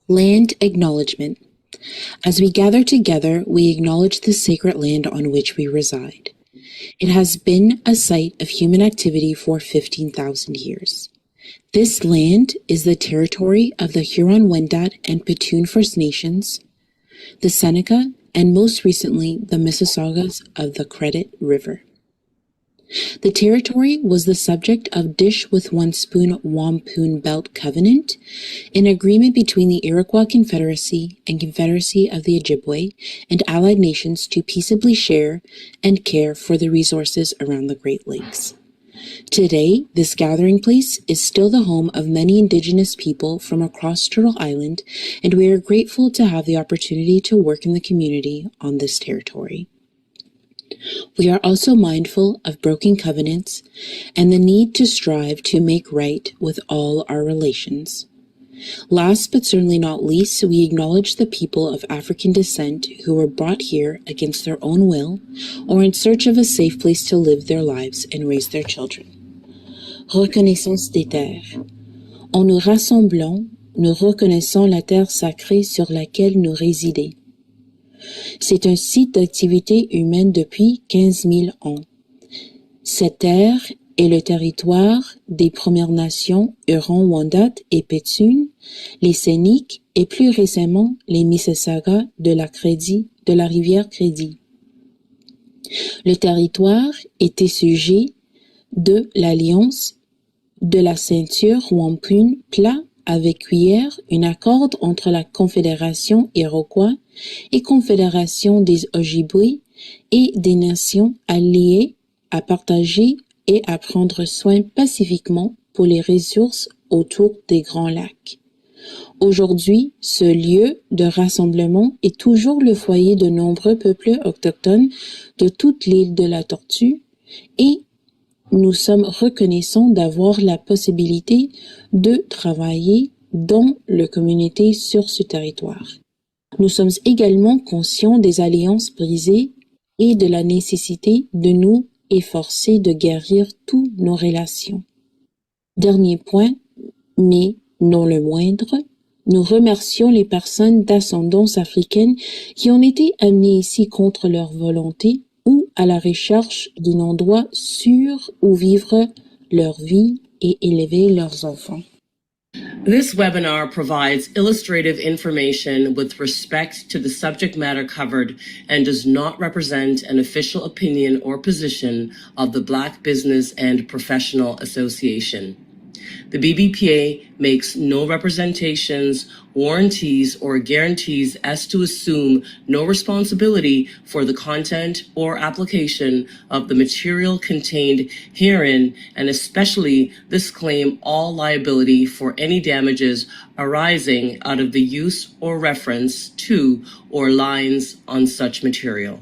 Land Acknowledgement. As we gather together, we acknowledge the sacred land on which we reside. It has been a site of human activity for 15,000 years. This land is the territory of the Huron-Wendat and Petun First Nations, the Seneca, and most recently, the Mississaugas of the Credit River. The territory was the subject of Dish with One Spoon Wampum Belt Covenant, an agreement between the Iroquois Confederacy and Confederacy of the Ojibwe and allied nations to peaceably share and care for the resources around the Great Lakes. Today, this gathering place is still the home of many Indigenous people from across Turtle Island, and we are grateful to have the opportunity to work in the community on this territory. We are also mindful of broken covenants and the need to strive to make right with all our relations. Last but certainly not least, we acknowledge the people of African descent who were brought here against their own will or in search of a safe place to live their lives and raise their children. Reconnaissance des terres. En nous rassemblant, nous reconnaissons la terre sacrée sur laquelle nous résidons. C'est un site d'activité humaine depuis 15 000 ans. Cette terre est le territoire des Premières Nations Huron-Wendat et Petun, les Séniques et plus récemment les Mississaugas de la rivière Crédit. Le territoire était sujet de l'alliance de la ceinture Wampum plat avec cuillère, un accord entre la Confédération Iroquois et Confédération des Ojibwe et des nations alliées à partager et à prendre soin pacifiquement pour les ressources autour des Grands Lacs. Aujourd'hui, ce lieu de rassemblement est toujours le foyer de nombreux peuples autochtones de toute l'île de la Tortue et nous sommes reconnaissants d'avoir la possibilité de travailler dans la communauté sur ce territoire. Nous sommes également conscients des alliances brisées et de la nécessité de nous efforcer de guérir toutes nos relations. Dernier point, mais non le moindre, nous remercions les personnes d'ascendance africaine qui ont été amenées ici contre leur volonté ou à la recherche d'un endroit sûr où vivre leur vie et élever leurs enfants. This webinar provides illustrative information with respect to the subject matter covered and does not represent an official opinion or position of the Black Business and Professional Association. The BBPA makes no representations, warranties, or guarantees as to assume no responsibility for the content or application of the material contained herein, and especially disclaim all liability for any damages arising out of the use or reference to or lines on such material.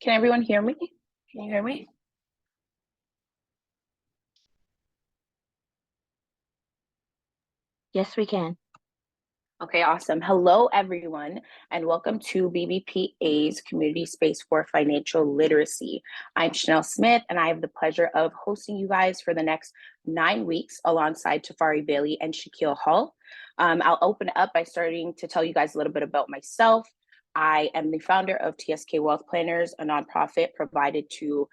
Can everyone hear me? Can you hear me? Yes, we can. Okay, awesome. Hello, everyone, and welcome to BBPA's Community Space for Financial Literacy. I'm Chanelle Smith, and I have the pleasure of hosting you guys for the next 9 weeks alongside Tefari Bailey and Shaquille Hall. I'll open up by starting to tell you guys a little bit about myself. I am the founder of TSK Wealth Planners, a nonprofit provided to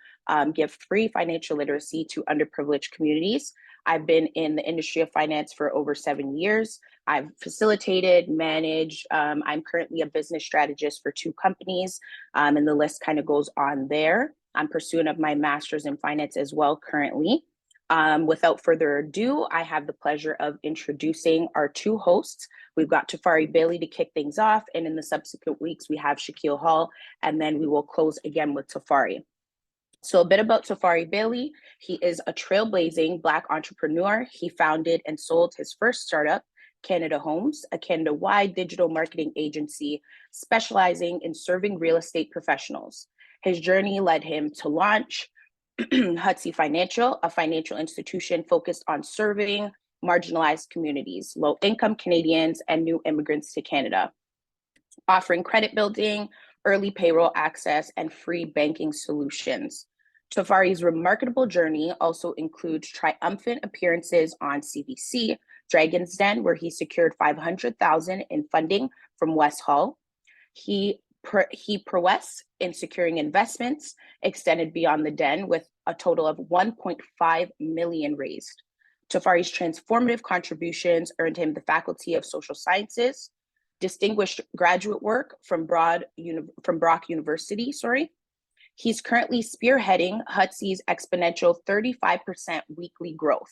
give free financial literacy to underprivileged communities. I've been in the industry of finance for over 7 years. I've facilitated, managed. I'm currently a business strategist for 2 companies, and the list kind of goes on there. I'm pursuing of my master's in finance as well currently. Without further ado, I have the pleasure of introducing our 2 hosts. We've got Tefari Bailey to kick things off, and in the subsequent weeks, we have Shaquille Hall, and then we will close again with Tefari. So a bit about Tefari Bailey. He is a trailblazing Black entrepreneur. He founded and sold his first startup, Canada Homes, a Canada-wide digital marketing agency specializing in serving real estate professionals. His journey led him to launch Hutsy Financial, a financial institution focused on serving marginalized communities, low-income Canadians, and new immigrants to Canada, offering credit building, early payroll access, and free banking solutions. Tefari's remarkable journey also includes triumphant appearances on CBC, Dragon's Den, where he secured $500,000 in funding from West Hall. He prowess in securing investments extended beyond the Den with a total of 1.5 million raised. Tefari's transformative contributions earned him the Faculty of Social Sciences, distinguished graduate work from Brock University. He's currently spearheading Hutsy's exponential 35% weekly growth,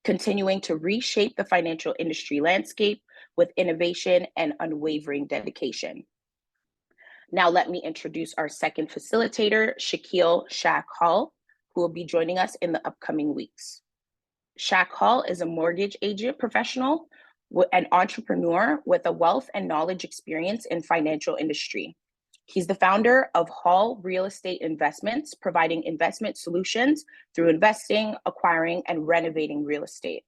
continuing to reshape the financial industry landscape with innovation and unwavering dedication. Now let me introduce our second facilitator, Shaquille Shaq Hall, who will be joining us in the upcoming weeks. Shaq Hall is a mortgage agent professional, an entrepreneur with a wealth and knowledge experience in financial industry. He's the founder of Hall Real Estate Investments, providing investment solutions through investing, acquiring, and renovating real estate,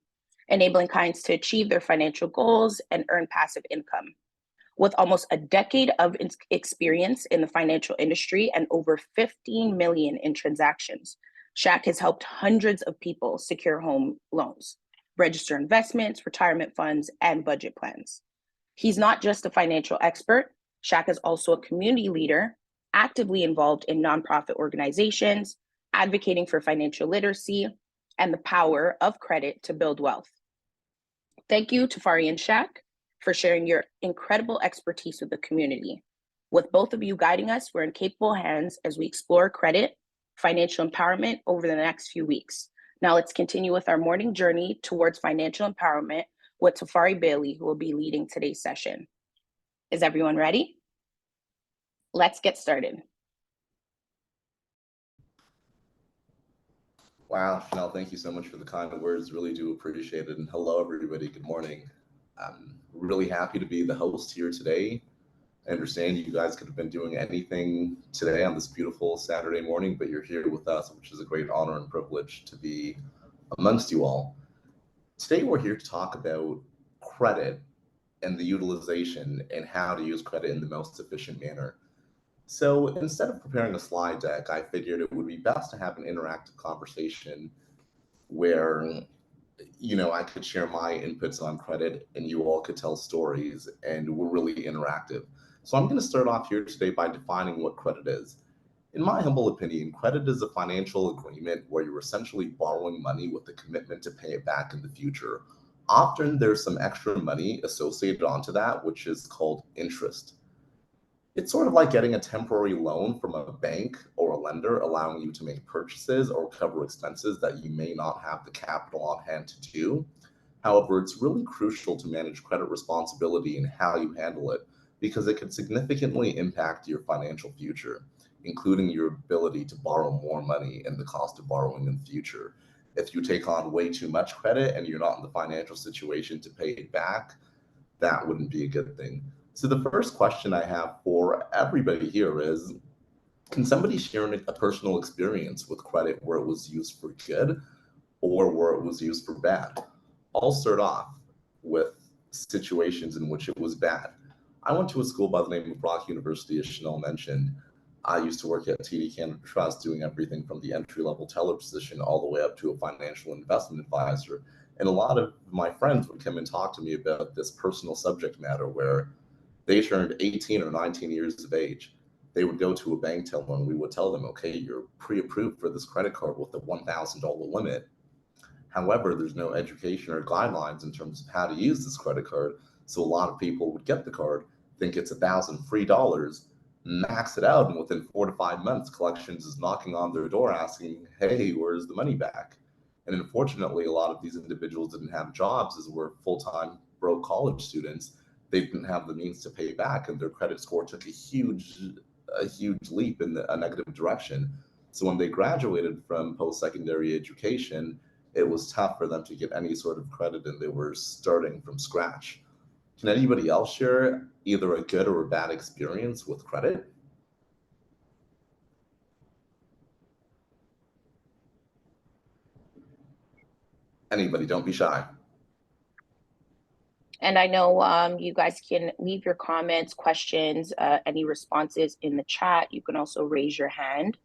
enabling clients to achieve their financial goals and earn passive income. With almost a decade of experience in the financial industry and over 15 million in transactions, Shaq has helped hundreds of people secure home loans, register investments, retirement funds, and budget plans. He's not just a financial expert. Shaq is also a community leader, actively involved in nonprofit organizations, advocating for financial literacy and the power of credit to build wealth. Thank you, Tefari and Shaq, for sharing your incredible expertise with the community. With both of you guiding us, we're in capable hands as we explore credit, financial empowerment over the next few weeks. Now let's continue with our morning journey towards financial empowerment with Tefari Bailey, who will be leading today's session. Is everyone ready? Let's get started. Wow, Chanelle, thank you so much for the kind words. Really do appreciate it. And hello, everybody. Good morning. I'm really happy to be the host here today. I understand you guys could have been doing anything today on this beautiful Saturday morning, but you're here with us, which is a great honor and privilege to be amongst you all. Today, we're here to talk about credit and the utilization and how to use credit in the most efficient manner. So instead of preparing a slide deck, I figured it would be best to have an interactive conversation where, I could share my inputs on credit and you all could tell stories, and we're really interactive. So I'm going to start off here today by defining what credit is. In my humble opinion, credit is a financial agreement where you're essentially borrowing money with the commitment to pay it back in the future. Often there's some extra money associated onto that, which is called interest. It's sort of like getting a temporary loan from a bank or a lender, allowing you to make purchases or cover expenses that you may not have the capital on hand to do. However, it's really crucial to manage credit responsibility and how you handle it, because it can significantly impact your financial future, including your ability to borrow more money and the cost of borrowing in the future. If you take on way too much credit and you're not in the financial situation to pay it back, that wouldn't be a good thing. So the first question I have for everybody here is, can somebody share a personal experience with credit where it was used for good or where it was used for bad? I'll start off with situations in which it was bad. I went to a school by the name of Brock University, as Chanelle mentioned. I used to work at TD Canada Trust, doing everything from the entry-level teller position all the way up to a financial investment advisor. And a lot of my friends would come and talk to me about this personal subject matter where they turned 18 or 19 years of age. They would go to a bank teller and we would tell them, okay, you're pre-approved for this credit card with a $1,000 limit. However, there's no education or guidelines in terms of how to use this credit card. So a lot of people would get the card, think it's $1,000 free dollars, max it out, and within 4 to 5 months, collections is knocking on their door asking, hey, where's the money back? And unfortunately, a lot of these individuals didn't have jobs as were full-time broke college students. They didn't have the means to pay back, and their credit score took a huge leap in a negative direction. So when they graduated from post-secondary education, it was tough for them to get any sort of credit, and they were starting from scratch. Can anybody else share either a good or a bad experience with credit? Anybody, don't be shy. And I know you guys can leave your comments, questions, any responses in the chat. You can also raise your hand.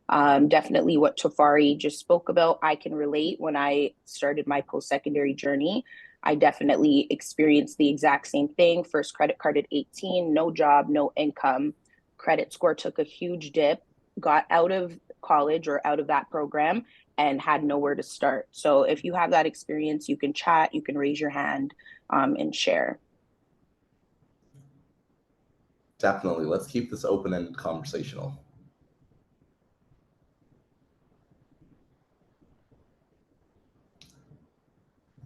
Definitely what Tefari just spoke about, I can relate. When I started my post-secondary journey, I definitely experienced the exact same thing. First credit card at 18, no job, no income. Credit score took a huge dip, got out of college or out of that program and had nowhere to start. So if you have that experience, you can chat, you can raise your hand and share. Definitely. Let's keep this open-ended conversational.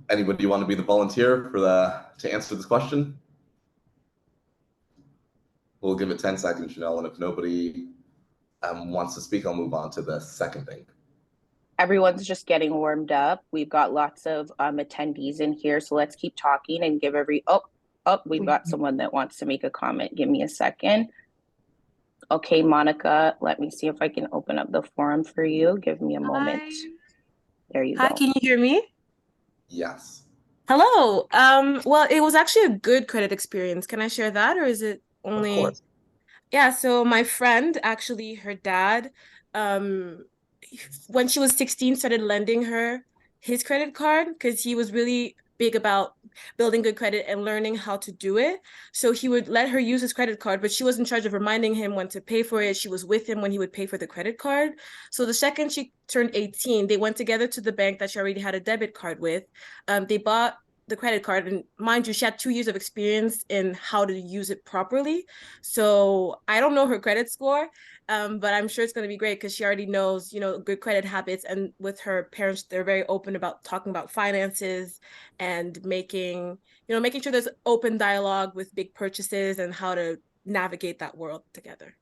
Anybody want to be the volunteer to answer this question? We'll give it 10 seconds, Chanelle, and if nobody wants to speak, I'll move on to the second thing. Everyone's just getting warmed up. We've got lots of attendees in here, so let's keep talking and give we've got someone that wants to make a comment. Give me a second. Okay, Monica, let me see if I can open up the forum for you. Give me a moment. There you go. Hi, can you hear me? Yes. Hello. Well, it was actually a good credit experience. Can I share that, or is it only? Of course. Yeah, so my friend, actually, her dad, when she was 16, started lending her his credit card because he was really big about building good credit and learning how to do it. So he would let her use his credit card, but she was in charge of reminding him when to pay for it. She was with him when he would pay for the credit card. So the second she turned 18, they went together to the bank that she already had a debit card with. They bought the credit card, and mind you, she had 2 years of experience in how to use it properly. So I don't know her credit score, but I'm sure it's going to be great because she already knows, good credit habits. And with her parents, they're very open about talking about finances and making sure there's open dialogue with big purchases and how to navigate that world together.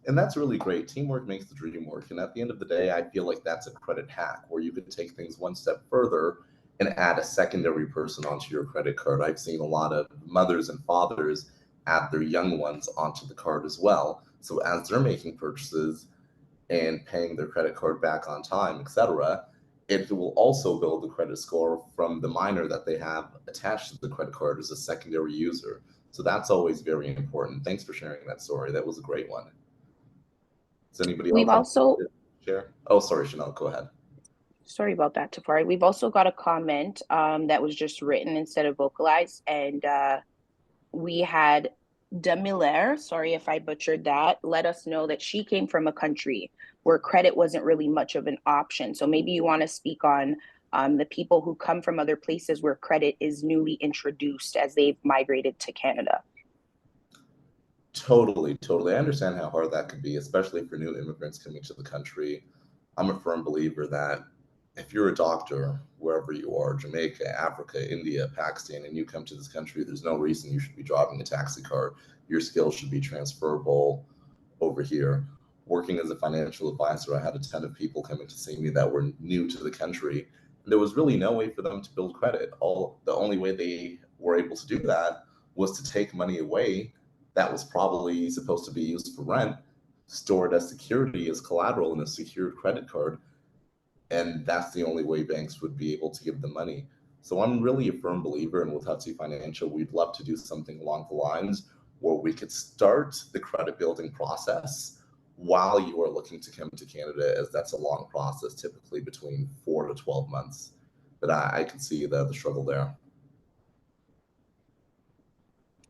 And that's really great. Teamwork makes the dream work. And at the end of the day, I feel like that's a credit hack where you can take things one step further and add a secondary person onto your credit card. I've seen a lot of mothers and fathers add their young ones onto the card as well. So as they're making purchases and paying their credit card back on time, etc., it will also build the credit score from the minor that they have attached to the credit card as a secondary user. So that's always very important. Thanks for sharing that story. That was a great one. Does anybody We've else also share? Oh, sorry, Chanelle, go ahead. Sorry about that, Tefari. We've also got a comment that was just written instead of vocalized, and we had Demiller, sorry if I butchered that, let us know that she came from a country where credit wasn't really much of an option. So maybe you want to speak on the people who come from other places where credit is newly introduced as they've migrated to Canada. Totally. I understand how hard that could be, especially for new immigrants coming to the country. I'm a firm believer that if you're a doctor, wherever you are, Jamaica, Africa, India, Pakistan, and you come to this country, there's no reason you should be driving a taxi car. Your skills should be transferable over here. Working as a financial advisor, I had a ton of people coming to see me that were new to the country. And there was really no way for them to build credit. The only way they were able to do that was to take money away that was probably supposed to be used for rent, stored as security, as collateral in a secured credit card. And that's the only way banks would be able to give them money. So I'm really a firm believer, and with Hutsy Financial, we'd love to do something along the lines where we could start the credit building process while you are looking to come to Canada, as that's a long process, typically between 4 to 12 months. But I can see the struggle there.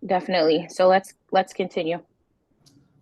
Definitely. So let's continue.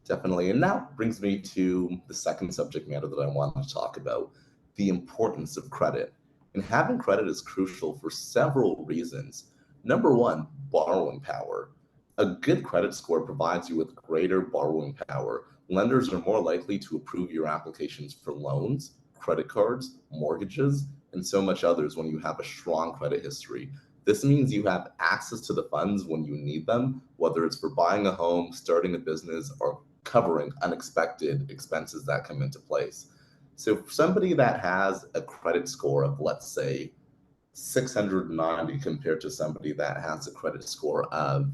Definitely. And that brings me to the second subject matter that I wanted to talk about, the importance of credit. And having credit is crucial for several reasons. Number one, borrowing power. A good credit score provides you with greater borrowing power. Lenders are more likely to approve your applications for loans, credit cards, mortgages, and so much others when you have a strong credit history. This means you have access to the funds when you need them, whether it's for buying a home, starting a business, or covering unexpected expenses that come into place. So for somebody that has a credit score of, let's say, 690 compared to somebody that has a credit score of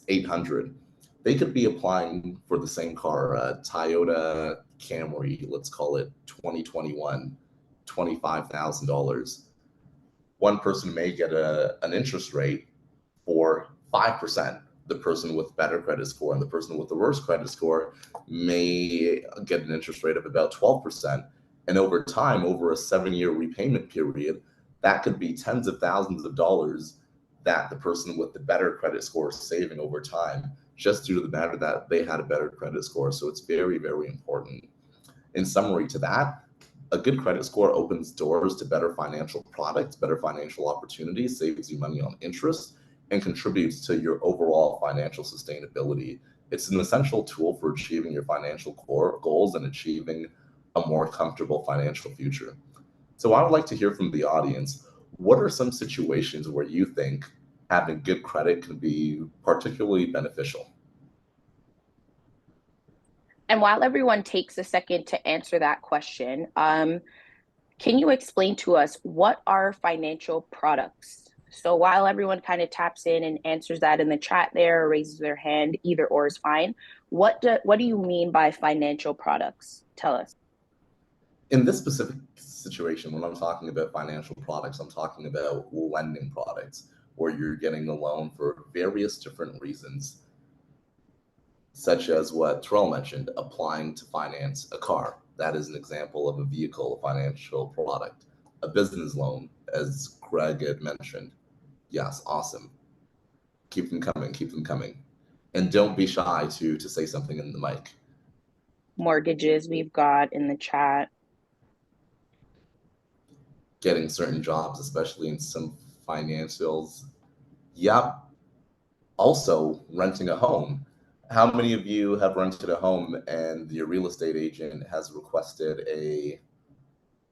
800, they could be applying for the same car, a Toyota Camry, let's call it 2021, $25,000. One person may get an interest rate for 5%. The person with better credit score and the person with the worst credit score may get an interest rate of about 12%. And over time, over a 7-year repayment period, that could be tens of thousands of dollars that the person with the better credit score is saving over time, just due to the matter that they had a better credit score. So it's very, very important. In summary to that, a good credit score opens doors to better financial products, better financial opportunities, saves you money on interest, and contributes to your overall financial sustainability. It's an essential tool for achieving your financial core goals and achieving a more comfortable financial future. So I would like to hear from the audience. What are some situations where you think having good credit can be particularly beneficial? And while everyone takes a second to answer that question, can you explain to us what are financial products? So while everyone kind of taps in and answers that in the chat there, or raises their hand, either or is fine. What do you mean by financial products? Tell us. In this specific situation, when I'm talking about financial products, I'm talking about lending products where you're getting a loan for various different reasons, such as what Terrell mentioned, applying to finance a car. That is an example of a vehicle, a financial product. A business loan, as Greg had mentioned. Yes, awesome. Keep them coming, keep them coming. And don't be shy to say something in the mic. Mortgages we've got in the chat. Getting certain jobs, especially in some financials. Yep. Also, renting a home. How many of you have rented a home and your real estate agent has requested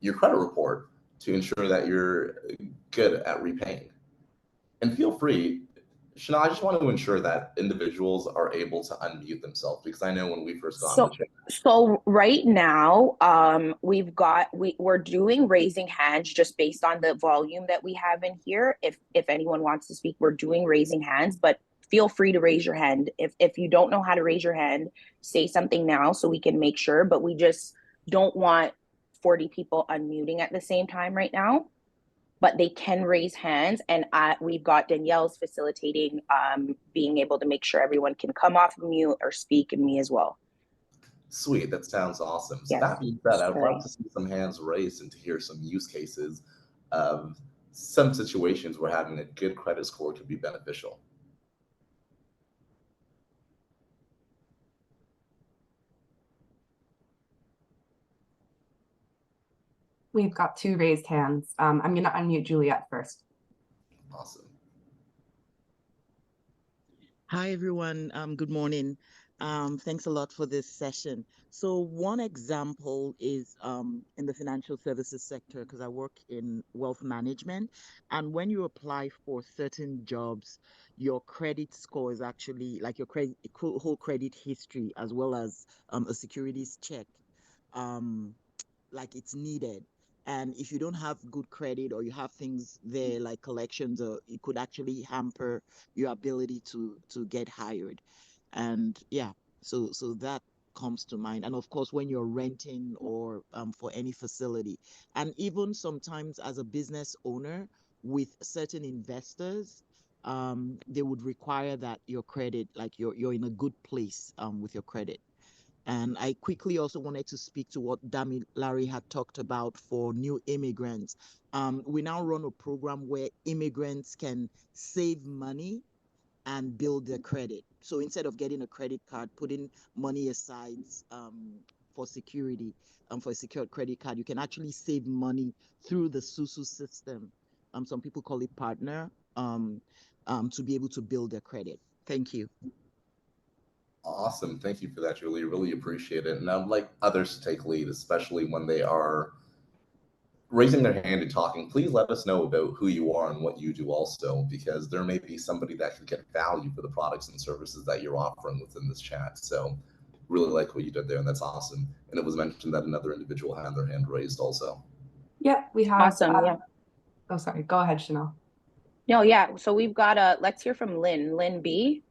your credit report to ensure that you're good at repaying? And feel free, Chanel, I just want to ensure that individuals are able to unmute themselves, because I know when we first got in the So chat. so right now, we're doing raising hands just based on the volume that we have in here. If anyone wants to speak, we're doing raising hands, but feel free to raise your hand. If you don't know how to raise your hand, say something now so we can make sure, but we just don't want 40 people unmuting at the same time right now. But they can raise hands, and we've got Danielle's facilitating, being able to make sure everyone can come off of mute or speak, and me as well. Sweet, that sounds awesome. So Yes, that being said, I'd sorry. love to see some hands raised and to hear some use cases of some situations where having a good credit score could be beneficial. We've got 2 raised hands. I'm going to unmute Juliet first. Awesome. Hi, everyone. Good morning. Thanks a lot for this session. So one example is in the financial services sector, because I work in wealth management. And when you apply for certain jobs, your credit score is actually like your whole credit history, as well as a securities check. Like it's needed. And if you don't have good credit or you have things there like collections, or it could actually hamper your ability to get hired. And yeah, so that comes to mind. And of course, when you're renting or for any facility, and even sometimes as a business owner, with certain investors, they would require that your credit, like you're in a good place with your credit. And I quickly also wanted to speak to what Dami Larry had talked about for new immigrants. We now run a program where immigrants can save money and build their credit. So instead of getting a credit card, putting money aside for security, for a secured credit card, you can actually save money through the SUSU system. Some people call it partner, to be able to build their credit. Thank you. Awesome. Thank you for that, Julie. Really appreciate it. And I'd like others to take lead, especially when they are raising their hand and talking. Please let us know about who you are and what you do also, because there may be somebody that could get value for the products and services that you're offering within this chat. So really like what you did there, and that's awesome. And it was mentioned that another individual had their hand raised also. Yeah, we have. Awesome. Yeah. Oh, sorry. Go ahead, Chanelle. No, yeah. So we've got let's hear from Lynn. Lynn B.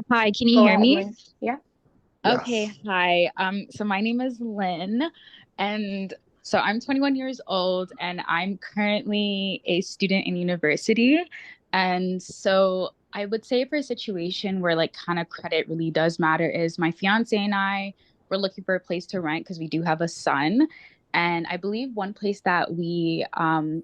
Hi, can you Go hear ahead, me? Lynn. Yeah. Okay, Yes. hi. So my name is Lynn, and so I'm 21 years old, and I'm currently a student in university. And so I would say for a situation where like kind of credit really does matter is my fiance and I were looking for a place to rent because we do have a son. And I believe one place that we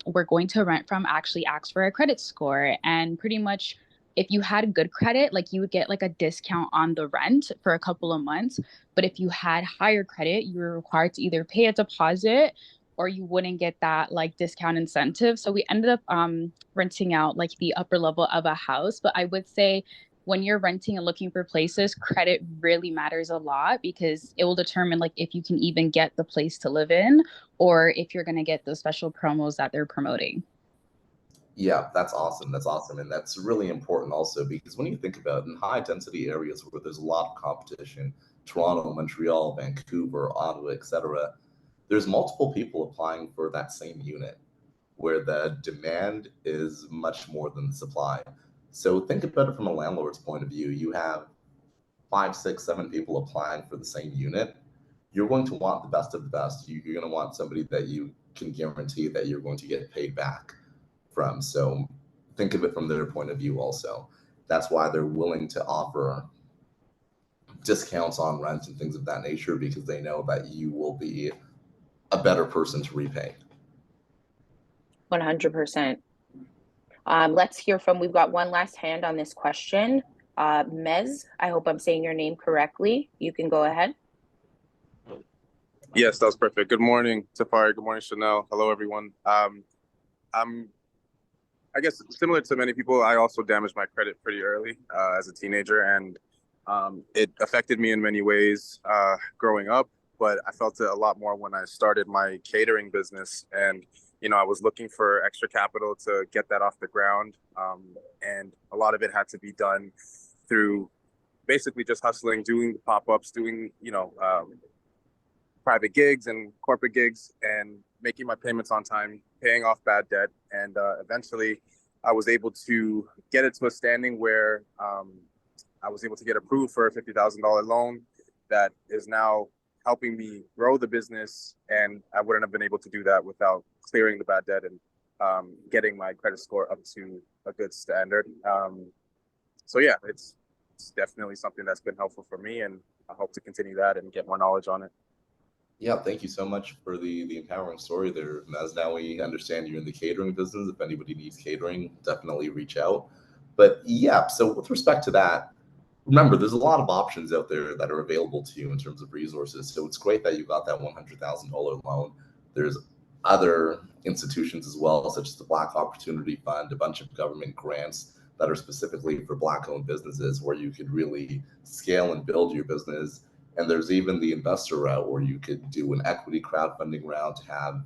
were going to rent from actually asked for a credit score, and pretty much if you had good credit, like you would get like a discount on the rent for a couple of months. But if you had higher credit, you were required to either pay a deposit or you wouldn't get that like discount incentive. So we ended up renting out like the upper level of a house. But I would say when you're renting and looking for places, credit really matters a lot because it will determine like if you can even get the place to live in or if you're going to get those special promos that they're promoting. Yeah, that's awesome. That's awesome. And that's really important also because when you think about it, in high density areas where there's a lot of competition, Toronto, Montreal, Vancouver, Ottawa, etc., there's multiple people applying for that same unit where the demand is much more than the supply. So think about it from a landlord's point of view. You have 5, 6, 7 people applying for the same unit. You're going to want the best of the best. You're going to want somebody that you can guarantee that you're going to get paid back from. So think of it from their point of view also. That's why they're willing to offer discounts on rent and things of that nature because they know that you will be a better person to repay. 100%. Let's hear from, we've got one last hand on this question. Mez, I hope I'm saying your name correctly. You can go ahead. Yes, that was perfect. Good morning, Tefari. Good morning, Chanelle. Hello, everyone. I guess similar to many people, I also damaged my credit pretty early as a teenager, and it affected me in many ways growing up, but I felt it a lot more when I started my catering business. And, you know, I was looking for extra capital to get that off the ground. And a lot of it had to be done through basically just hustling, doing pop-ups, doing, private gigs and corporate gigs and making my payments on time, paying off bad debt. And eventually I was able to get it to a standing where I was able to get approved for a $50,000 loan that is now helping me grow the business. And I wouldn't have been able to do that without clearing the bad debt and getting my credit score up to a good standard. So yeah, it's definitely something that's been helpful for me, and I hope to continue that and get more knowledge on it. Yeah, thank you so much for the empowering story there. As now we understand you're in the catering business, if anybody needs catering, definitely reach out. But yeah, so with respect to that, remember, there's a lot of options out there that are available to you in terms of resources. So it's great that you got that $100,000 loan. There's other institutions as well, such as the Black Opportunity Fund, a bunch of government grants that are specifically for Black-owned businesses where you could really scale and build your business. And there's even the investor route where you could do an equity crowdfunding route to have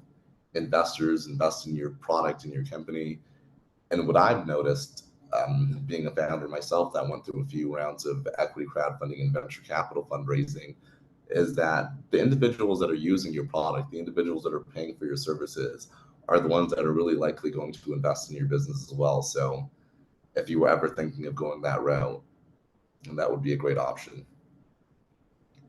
investors invest in your product and your company. And what I've noticed, being a founder myself that went through a few rounds of equity crowdfunding and venture capital fundraising, is that the individuals that are using your product, the individuals that are paying for your services, are the ones that are really likely going to invest in your business as well. So if you were ever thinking of going that route, And that would be a great option.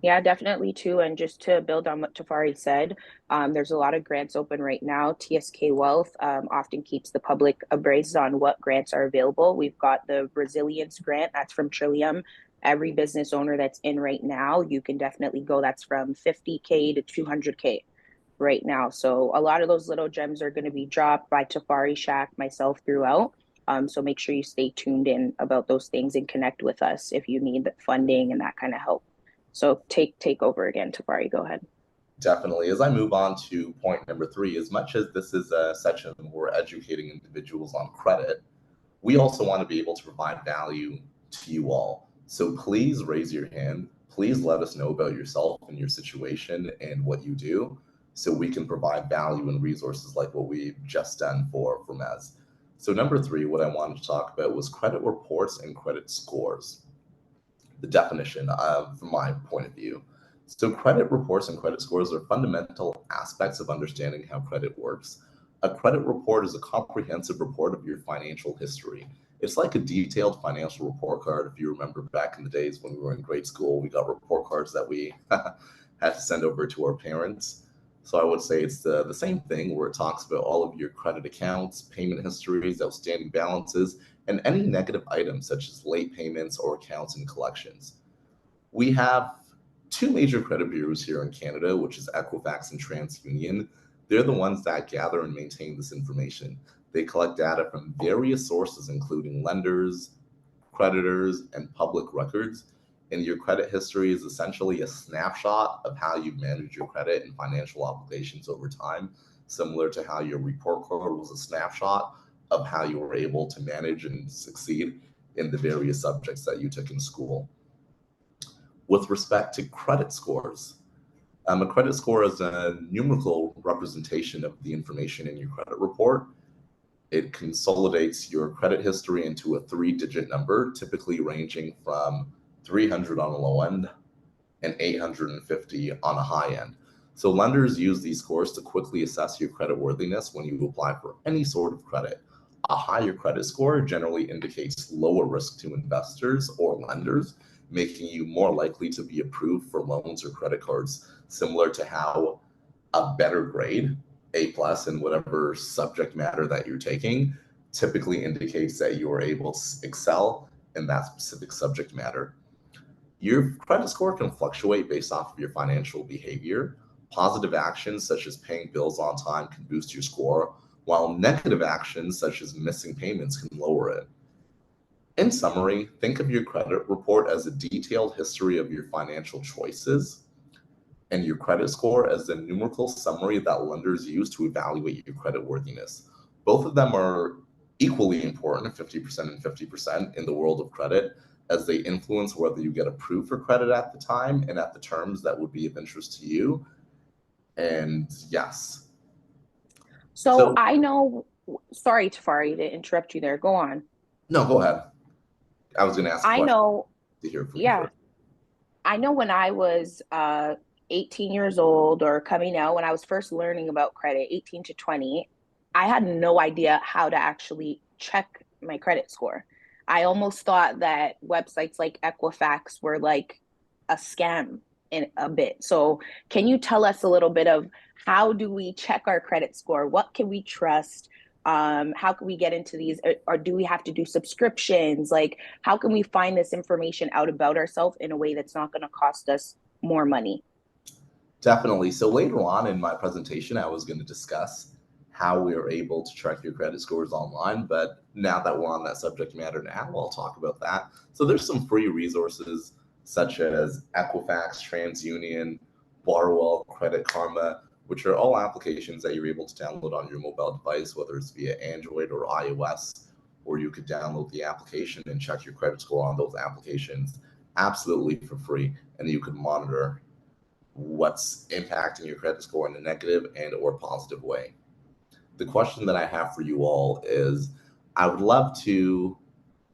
Yeah, definitely too. And just to build on what Tefari said, there's a lot of grants open right now. TSK Wealth often keeps the public abreast on what grants are available. We've got the Resilience Grant, that's from Trillium. Every business owner that's in right now, you can definitely go. That's from 50K to 200K right now. So a lot of those little gems are going to be dropped by Tefari, Shack, myself throughout. So make sure you stay tuned in about those things and connect with us if you need the funding and that kind of help. So take over again, Tefari. Go ahead. Definitely. As I move on to point number 3, as much as this is a section where we're educating individuals on credit, we also want to be able to provide value to you all. So please raise your hand. Please let us know about yourself and your situation and what you do, so we can provide value and resources like what we've just done for Mez. So number 3, what I wanted to talk about was credit reports and credit scores. The definition from my point of view. So credit reports and credit scores are fundamental aspects of understanding how credit works. A credit report is a comprehensive report of your financial history. It's like a detailed financial report card. If you remember back in the days when we were in grade school, we got report cards that we had to send over to our parents. So I would say it's the same thing, where it talks about all of your credit accounts, payment histories, outstanding balances, and any negative items such as late payments or accounts and collections. We have 2 major credit bureaus here in Canada, which is Equifax and TransUnion. They're the ones that gather and maintain this information. They collect data from various sources, including lenders, creditors, and public records. And your credit history is essentially a snapshot of how you've managed your credit and financial obligations over time, similar to how your report card was a snapshot of how you were able to manage and succeed in the various subjects that you took in school. With respect to credit scores, a credit score is a numerical representation of the information in your credit report. It consolidates your credit history into a 3-digit number, typically ranging from 300 on the low end and 850 on a high end. So lenders use these scores to quickly assess your credit worthiness when you apply for any sort of credit. A higher credit score generally indicates lower risk to investors or lenders, making you more likely to be approved for loans or credit cards, similar to how a better grade, A+ in whatever subject matter that you're taking, typically indicates that you are able to excel in that specific subject matter. Your credit score can fluctuate based off of your financial behavior. Positive actions such as paying bills on time can boost your score, while negative actions such as missing payments can lower it. In summary, think of your credit report as a detailed history of your financial choices, and your credit score as the numerical summary that lenders use to evaluate your credit worthiness. Both of them are equally important, 50% and 50% in the world of credit, as they influence whether you get approved for credit at the time and at the terms that would be of interest to you. And yes. So I know, sorry, Tefari, to interrupt you there. Go on. No, go ahead. I was going to ask a question. I know, to hear from you yeah. first. I know when I was 18 years old or coming out, when I was first learning about credit, 18 to 20, I had no idea how to actually check my credit score. I almost thought that websites like Equifax were like a scam in a bit. So can you tell us a little bit of how do we check our credit score? What can we trust? How can we get into these, or do we have to do subscriptions? Like, how can we find this information out about ourselves in a way that's not going to cost us more money? Definitely. So later on in my presentation, I was going to discuss how we are able to track your credit scores online. But now that we're on that subject matter now, I'll talk about that. So there's some free resources such as Equifax, TransUnion, Borrowell, Credit Karma, which are all applications that you're able to download on your mobile device, whether it's via Android or iOS, or you could download the application and check your credit score on those applications absolutely for free. And you can monitor what's impacting your credit score in a negative and or positive way. The question that I have for you all is, I would love to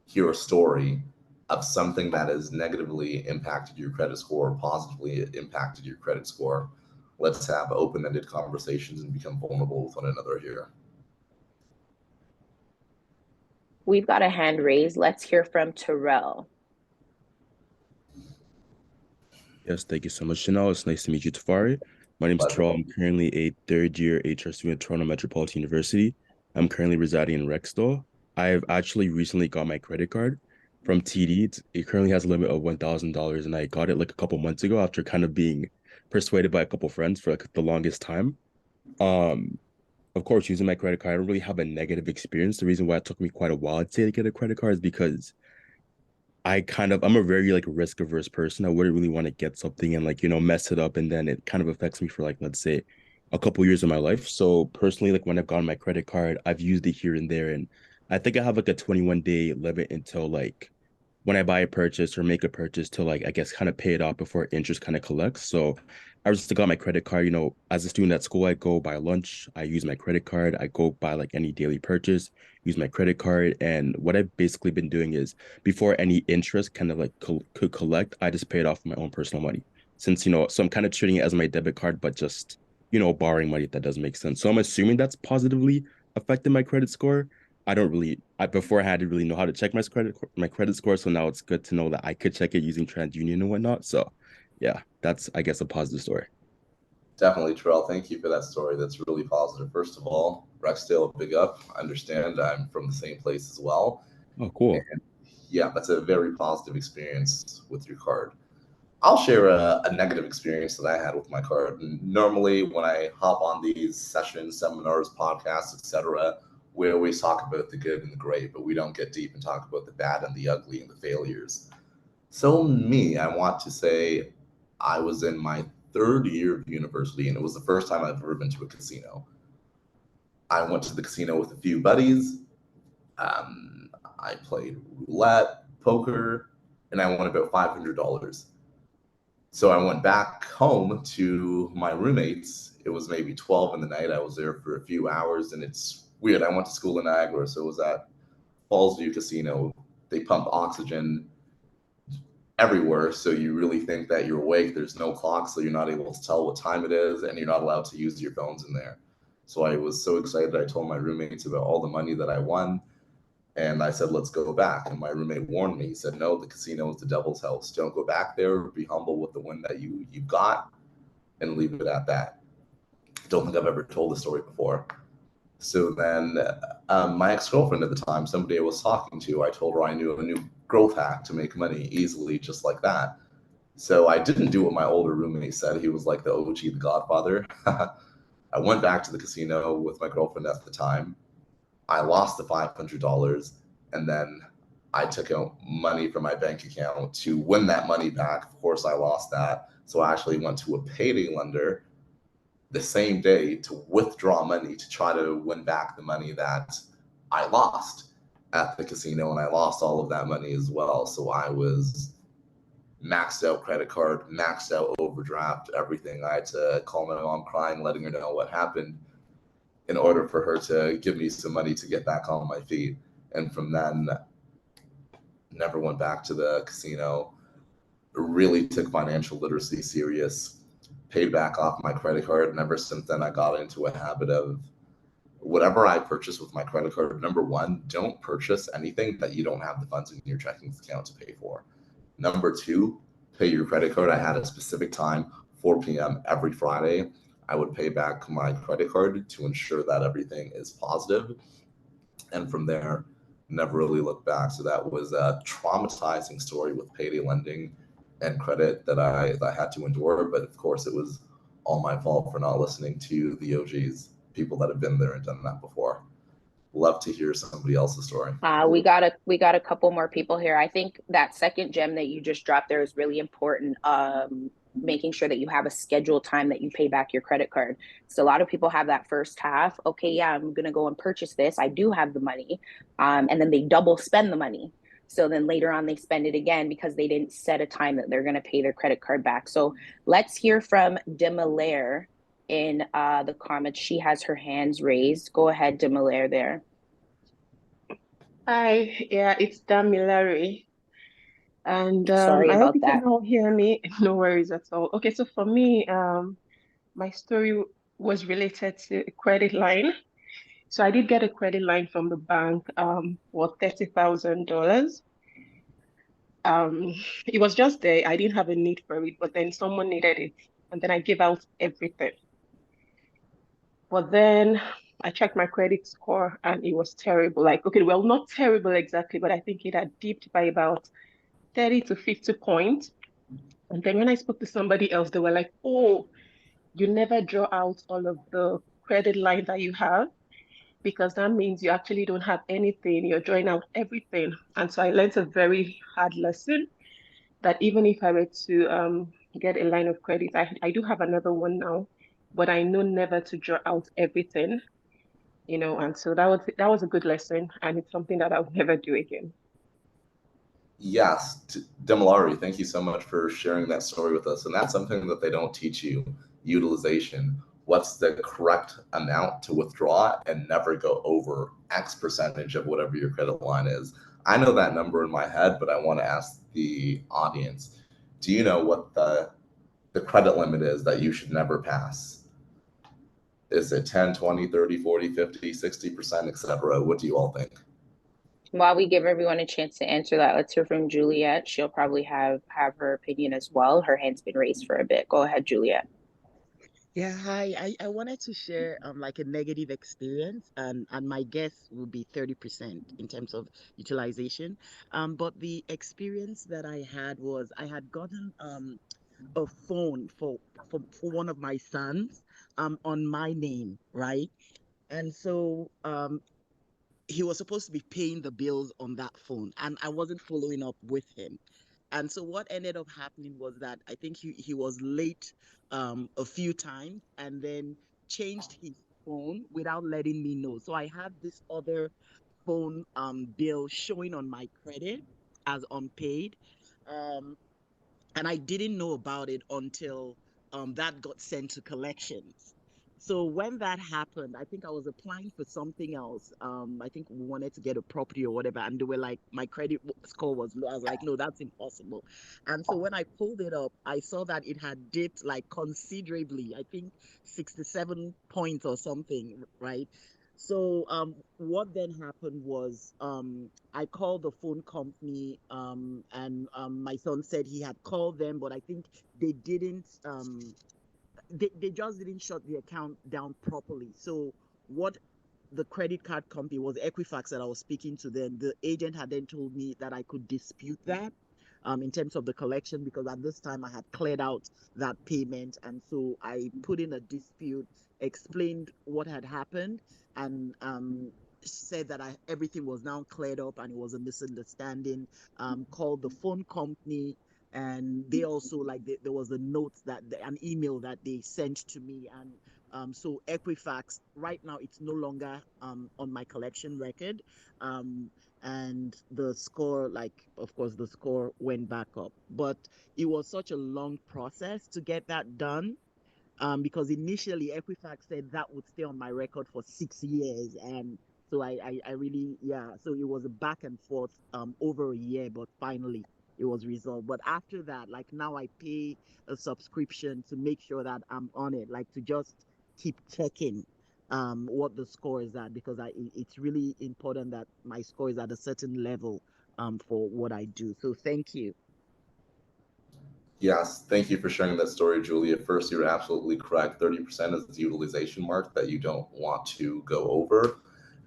hear a story of something that has negatively impacted your credit score or positively impacted your credit score. Let's have open-ended conversations and become vulnerable with one another here. We've got a hand raised. Let's hear from Terrell. Yes, thank you so much, Chanelle. It's nice to meet you, Tefari. My name is Pleasure. Terrell. I'm currently a third-year HR student at Toronto Metropolitan University. I'm currently residing in Rexdale. I've actually recently got my credit card from TD. It currently has a limit of $1,000, and I got it like a couple months ago after kind of being persuaded by a couple friends for like the longest time. Um, of course, using my credit card, I don't really have a negative experience. The reason why it took me quite a while, I'd say, to get a credit card is because I'm a very like risk averse person. I wouldn't really want to get something and like, mess it up and then it kind of affects me for like, let's say a couple years of my life. So personally, like when I've gotten my credit card, I've used it here and there. And I think I have like a 21-day limit until like when I buy a purchase or make a purchase to like, I guess, kind of pay it off before interest kind of collects. So I just got my credit card, as a student at school, I go buy lunch, I use my credit card, I go buy like any daily purchase, use my credit card. And what I've basically been doing is before any interest kind of like could collect, I just pay it off with my own personal money. Since, so I'm kind of treating it as my debit card, but just, borrowing money, if that doesn't make sense. So I'm assuming that's positively affected my credit score. Before I had to really know how to check my credit score. So now it's good to know that I could check it using TransUnion and whatnot. So yeah, that's, I guess, a positive story. Definitely, Terrell. Thank you for that story. That's really positive. First of all, Rexdale, big up. I understand I'm from the same place as well. Oh, cool. And yeah, that's a very positive experience with your card. I'll share a negative experience that I had with my card. And normally, when I hop on these sessions, seminars, podcasts, etc., we always talk about the good and the great, but we don't get deep and talk about the bad and the ugly and the failures. So me, I want to say I was in my third year of university, and it was the first time I've ever been to a casino. I went to the casino with a few buddies. I played roulette, poker, and I won about $500. So I went back home to my roommates. It was maybe 12 in the night. I was there for a few hours, and it's weird. I went to school in Niagara, so it was at Fallsview Casino. They pump oxygen everywhere, so you really think that you're awake. There's no clock, so you're not able to tell what time it is, and you're not allowed to use your phones in there. So I was so excited. I told my roommates about all the money that I won, and I said, let's go back. And my roommate warned me. He said, no, the casino is the devil's house. Don't go back there. Be humble with the win that you got and leave it at that. Don't think I've ever told the story before. So then my ex-girlfriend at the time, somebody I was talking to, I told her I knew a new growth hack to make money easily, just like that. So I didn't do what my older roommate said. He was like the OG, the Godfather. I went back to the casino with my girlfriend at the time. I lost the $500, and then I took out money from my bank account to win that money back. Of course, I lost that. So I actually went to a payday lender the same day to withdraw money to try to win back the money that I lost at the casino, and I lost all of that money as well. So I was maxed out credit card, maxed out overdraft, everything. I had to call my mom crying, letting her know what happened in order for her to give me some money to get back on my feet. And from then, never went back to the casino, really took financial literacy serious, paid back off my credit card. And ever since then, I got into a habit of whatever I purchase with my credit card, number one, don't purchase anything that you don't have the funds in your checking account to pay for. Number two, pay your credit card. I had a specific time, 4 p.m. every Friday. I would pay back my credit card to ensure that everything is positive. And from there, never really looked back. So that was a traumatizing story with payday lending and credit that I had to endure. But of course, it was all my fault for not listening to the OGs, people that have been there and done that before. Love to hear somebody else's story. We got a couple more people here. I think that second gem that you just dropped there is really important. Making sure that you have a scheduled time that you pay back your credit card. So a lot of people have that first half. Okay, yeah, I'm gonna go and purchase this. I do have the money, and then they double spend the money. So then later on they spend it again because they didn't set a time that they're gonna pay their credit card back. So let's hear from Demalaire in the comments. She has her hands raised. Go ahead, Demalaire there. Hi, yeah, it's Damilare. And Sorry I hope about you can that. all hear me. No worries at all. Okay, so for me, my story was related to a credit line. So I did get a credit line from the bank for $30,000. it was just there. I didn't have a need for it, but then someone needed it, and then I gave out everything. But then I checked my credit score and it was terrible. Like, okay, well, not terrible exactly, but I think it had dipped by about 30 to 50 points. And then when I spoke to somebody else, they were like, oh, you never draw out all of the credit line that you have, because that means you actually don't have anything. You're drawing out everything. And so I learned a very hard lesson that even if I were to get a line of credit, I do have another one now, but I know never to draw out everything, and so that was a good lesson, and it's something that I would never do again. Yes, Demilari, thank you so much for sharing that story with us. And that's something that they don't teach you, utilization. What's the correct amount to withdraw and never go over X percentage of whatever your credit line is. I know that number in my head, but I want to ask the audience, do you know what the credit limit is that you should never pass? Is it 10, 20, 30, 40, 50, 60%, etc.? What do you all think? While we give everyone a chance to answer that, let's hear from Juliet. She'll probably have her opinion as well. Her hand's been raised for a bit. Go ahead, Juliet. Yeah, hi. I wanted to share like a negative experience, and my guess would be 30% in terms of utilization. But the experience that I had was I had gotten a phone for one of my sons on my name, right? And so he was supposed to be paying the bills on that phone, and I wasn't following up with him. And so what ended up happening was that I think he was late a few times and then changed his phone without letting me know. So I had this other phone bill showing on my credit as unpaid. Um, and I didn't know about it until that got sent to collections. So when that happened, I think I was applying for something else. I think we wanted to get a property or whatever, and they were like, my credit score was low. I was like, no, that's impossible. And so when I pulled it up, I saw that it had dipped like considerably. I think 67 points or something, right? So what then happened was I called the phone company, and my son said he had called them, but I think they didn't. They just didn't shut the account down properly. So what the credit card company was Equifax that I was speaking to then. The agent had then told me that I could dispute that in terms of the collection, because at this time I had cleared out that payment. And so I put in a dispute, explained what had happened, and said that everything was now cleared up and it was a misunderstanding. Called the phone company, and they also there was a note an email that they sent to me, and so Equifax right now it's no longer on my collection record, and the score, of course the score went back up, but it was such a long process to get that done. Because initially Equifax said that would stay on my record for 6 years, and so I really, yeah, so it was a back and forth over a year, but finally it was resolved. But after that, like now I pay a subscription to make sure that I'm on it, like to just keep checking what the score is at, because it's really important that my score is at a certain level for what I do. So thank you. Yes, thank you for sharing that story, Julia. First, you're absolutely correct. 30% is the utilization mark that you don't want to go over.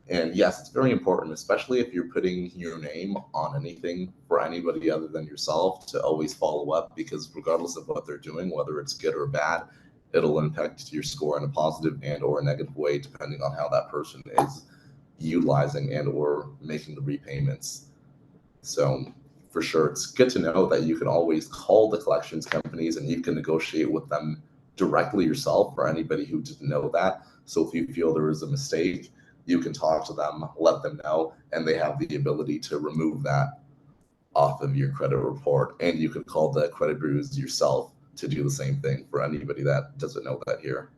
And yes, it's very important, especially if you're putting your name on anything for anybody other than yourself, to always follow up, because regardless of what they're doing, whether it's good or bad, it'll impact your score in a positive and or a negative way, depending on how that person is utilizing and or making the repayments. So for sure, it's good to know that you can always call the collections companies and you can negotiate with them directly yourself, for anybody who didn't know that. So if you feel there is a mistake, you can talk to them, let them know, and they have the ability to remove that off of your credit report. And you could call the credit bureaus yourself to do the same thing, for anybody that doesn't know that here.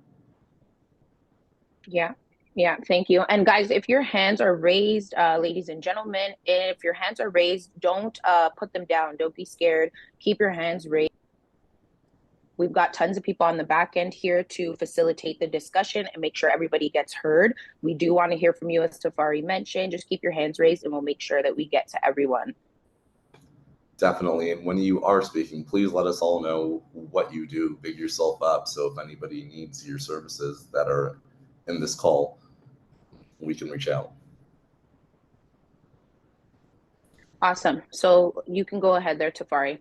Yeah, thank you. And guys, if your hands are raised, ladies and gentlemen, if your hands are raised, don't put them down. Don't be scared. Keep your hands raised. We've got tons of people on the back end here to facilitate the discussion and make sure everybody gets heard. We do want to hear from you, as Tefari mentioned. Just keep your hands raised and we'll make sure that we get to everyone. Definitely. And when you are speaking, please let us all know what you do. Big yourself up. So if anybody needs your services that are in this call, we can reach out. Awesome. So you can go ahead there, Tefari.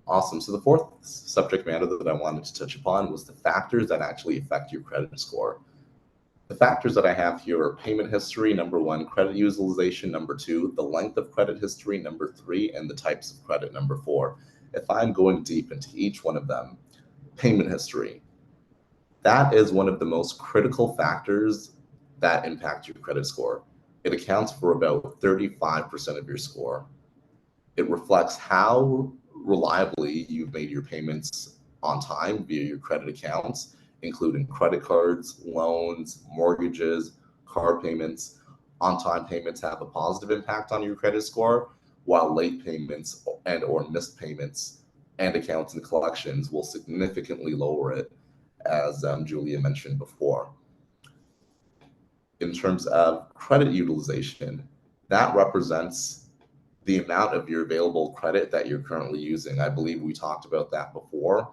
Awesome. So the fourth subject matter that I wanted to touch upon was the factors that actually affect your credit score. The factors that I have here are payment history, number one, credit utilization, number two, the length of credit history, number three, and the types of credit, number four. If I'm going deep into each one of them, payment history, that is one of the most critical factors that impact your credit score. It accounts for about 35% of your score. It reflects how reliably you've made your payments on time via your credit accounts, including credit cards, loans, mortgages, car payments. On-time payments have a positive impact on your credit score, while late payments and or missed payments and accounts and collections will significantly lower it, as Julia mentioned before. In terms of credit utilization, that represents the amount of your available credit that you're currently using. I believe we talked about that before,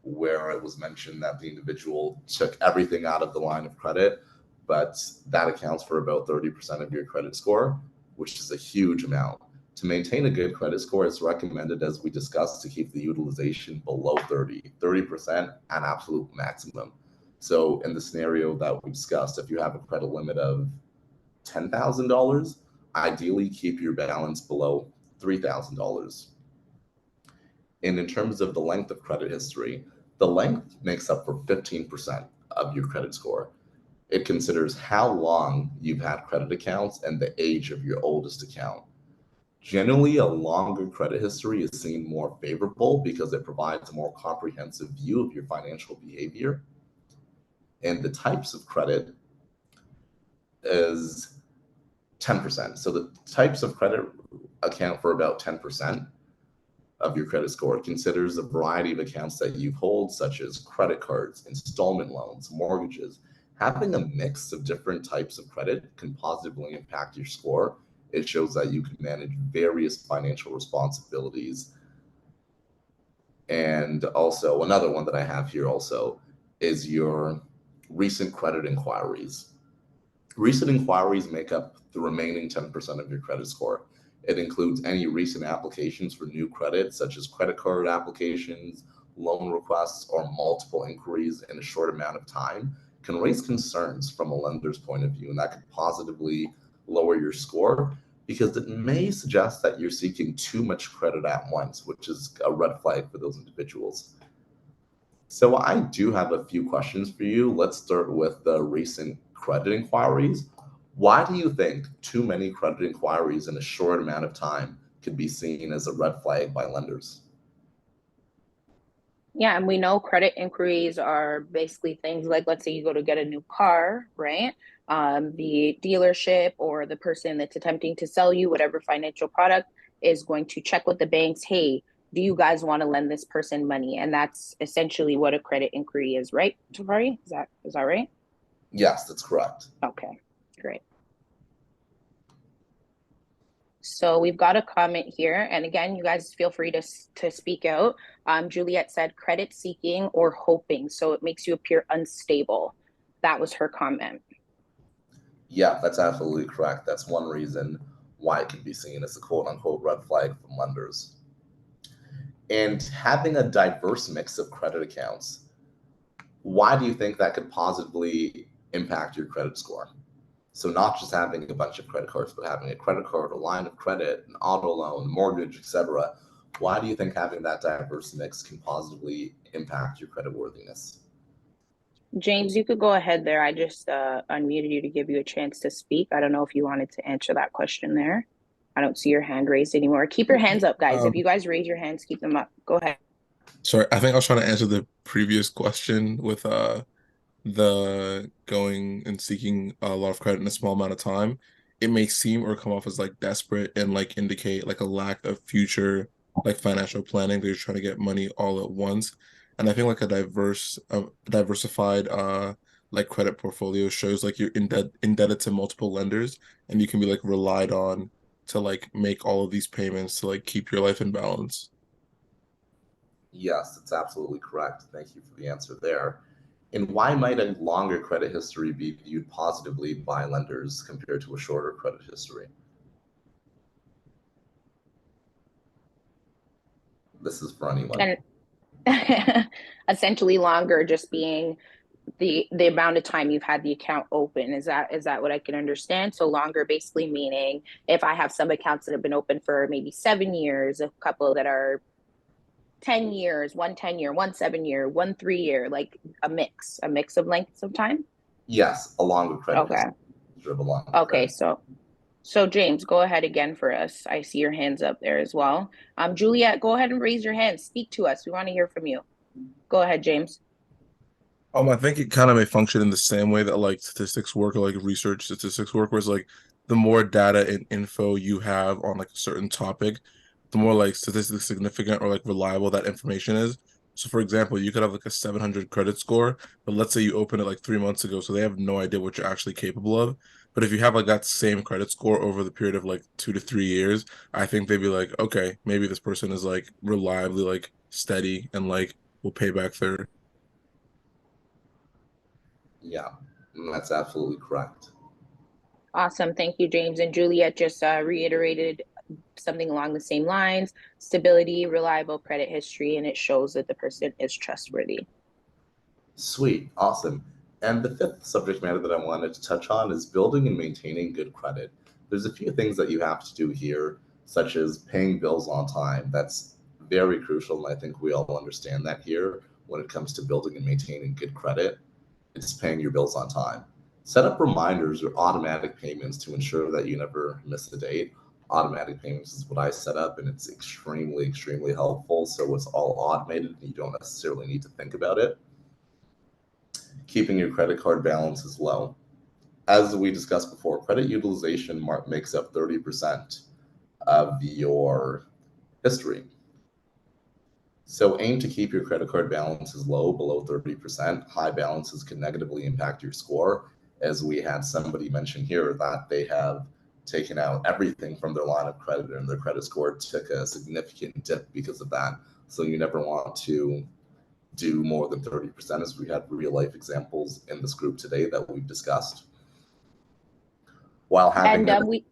where it was mentioned that the individual took everything out of the line of credit, but that accounts for about 30% of your credit score, which is a huge amount. To maintain a good credit score, it's recommended, as we discussed, to keep the utilization below 30% at absolute maximum. So in the scenario that we discussed, if you have a credit limit of $10,000, ideally keep your balance below $3,000. And in terms of the length of credit history, the length makes up for 15% of your credit score. It considers how long you've had credit accounts and the age of your oldest account. Generally, a longer credit history is seen more favorable because it provides a more comprehensive view of your financial behavior. And the types of credit is 10%. So the types of credit account for about 10% of your credit score. It considers a variety of accounts that you hold, such as credit cards, installment loans, mortgages. Having a mix of different types of credit can positively impact your score. It shows that you can manage various financial responsibilities. And also another one that I have here also is your recent credit inquiries. Recent inquiries make up the remaining 10% of your credit score. It includes any recent applications for new credit, such as credit card applications, loan requests, or multiple inquiries in a short amount of time, can raise concerns from a lender's point of view, and that could positively lower your score because it may suggest that you're seeking too much credit at once, which is a red flag for those individuals. So I do have a few questions for you. Let's start with the recent credit inquiries. Why do you think too many credit inquiries in a short amount of time could be seen as a red flag by lenders? Yeah, and we know credit inquiries are basically things like, let's say you go to get a new car, right? The dealership or the person that's attempting to sell you whatever financial product is going to check with the banks. Hey, do you guys want to lend this person money? And that's essentially what a credit inquiry is, right, Tafari? Is that right? Yes, that's correct. Okay, great. So we've got a comment here. And again, you guys feel free to speak out. Juliet said credit seeking or hoping. So it makes you appear unstable. That was her comment. Yeah, that's absolutely correct. That's one reason why it can be seen as a quote unquote red flag from lenders. And having a diverse mix of credit accounts, why do you think that could positively impact your credit score? So not just having a bunch of credit cards, but having a credit card, a line of credit, an auto loan, mortgage, etc. Why do you think having that diverse mix can positively impact your credit worthiness? James, you could go ahead there. I just unmuted you to give you a chance to speak. I don't know if you wanted to answer that question there. I don't see your hand raised anymore. Keep your hands up, guys. If you guys raise your hands, keep them up. Go ahead. Sorry, I think I was trying to answer the previous question with the going and seeking a lot of credit in a small amount of time. It may seem or come off as like desperate and like indicate like a lack of future like financial planning. They're trying to get money all at once. And I think like a diversified like credit portfolio shows like you're indebted to multiple lenders and you can be like relied on to like make all of these payments to like keep your life in balance? Yes, that's absolutely correct. Thank you for the answer there. And why might a longer credit history be viewed positively by lenders compared to a shorter credit history? This is for anyone. And essentially longer just being the amount of time you've had the account open. Is that what I can understand? So longer basically meaning if I have some accounts that have been open for maybe 7 years, a couple that are 10 years, one 10-year, one 7-year, one 3-year, like a mix of lengths of time. Yes, a longer credit Okay. history of a longer Okay, credit. so James, go ahead again for us. I see your hands up there as well. Juliet, go ahead and raise your hand. Speak to us. We want to hear from you. Go ahead, James. I think it kind of may function in the same way that like statistics work or like research statistics work, where it's like the more data and info you have on like a certain topic, the more like statistically significant or like reliable that information is. So for example, you could have like a 700 credit score, but let's say you opened it like 3 months ago, so they have no idea what you're actually capable of. But if you have like that same credit score over the period of like 2 to 3 years, I think they'd be like, okay, maybe this person is like reliably like steady and like will pay back their. Yeah, that's absolutely correct. Awesome. Thank you, James. And Juliet just reiterated something along the same lines: stability, reliable credit history, and it shows that the person is trustworthy. Sweet, awesome. And the fifth subject matter that I wanted to touch on is building and maintaining good credit. There's a few things that you have to do here, such as paying bills on time. That's very crucial, and I think we all understand that here when it comes to building and maintaining good credit. It's paying your bills on time. Set up reminders or automatic payments to ensure that you never miss a date. Automatic payments is what I set up, and it's extremely, extremely helpful. So it's all automated, and you don't necessarily need to think about it. Keeping your credit card balances low. As we discussed before, credit utilization makes up 30% of your history. So aim to keep your credit card balances low, below 30%. High balances can negatively impact your score, as we had somebody mention here that they have taken out everything from their line of credit and their credit score took a significant dip because of that. So you never want to do more than 30%, as we had real life examples in this group today that we've discussed. While having And we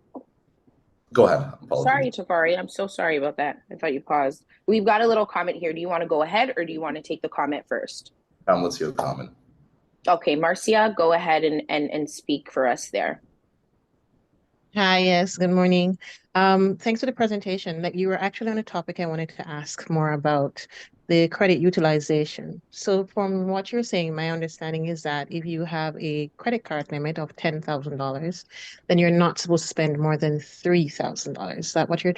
go ahead. Sorry, Tefari. I'm so sorry about that. I thought you paused. We've got a little comment here. Do you want to go ahead or do you want to take the comment first? Let's hear the comment. Okay, Marcia, go ahead and speak for us there. Hi, yes, good morning. Thanks for the presentation. Like you were actually on a topic I wanted to ask more about the credit utilization. So from what you're saying, my understanding is that if you have a credit card limit of $10,000, then you're not supposed to spend more than $3,000. Is that what you're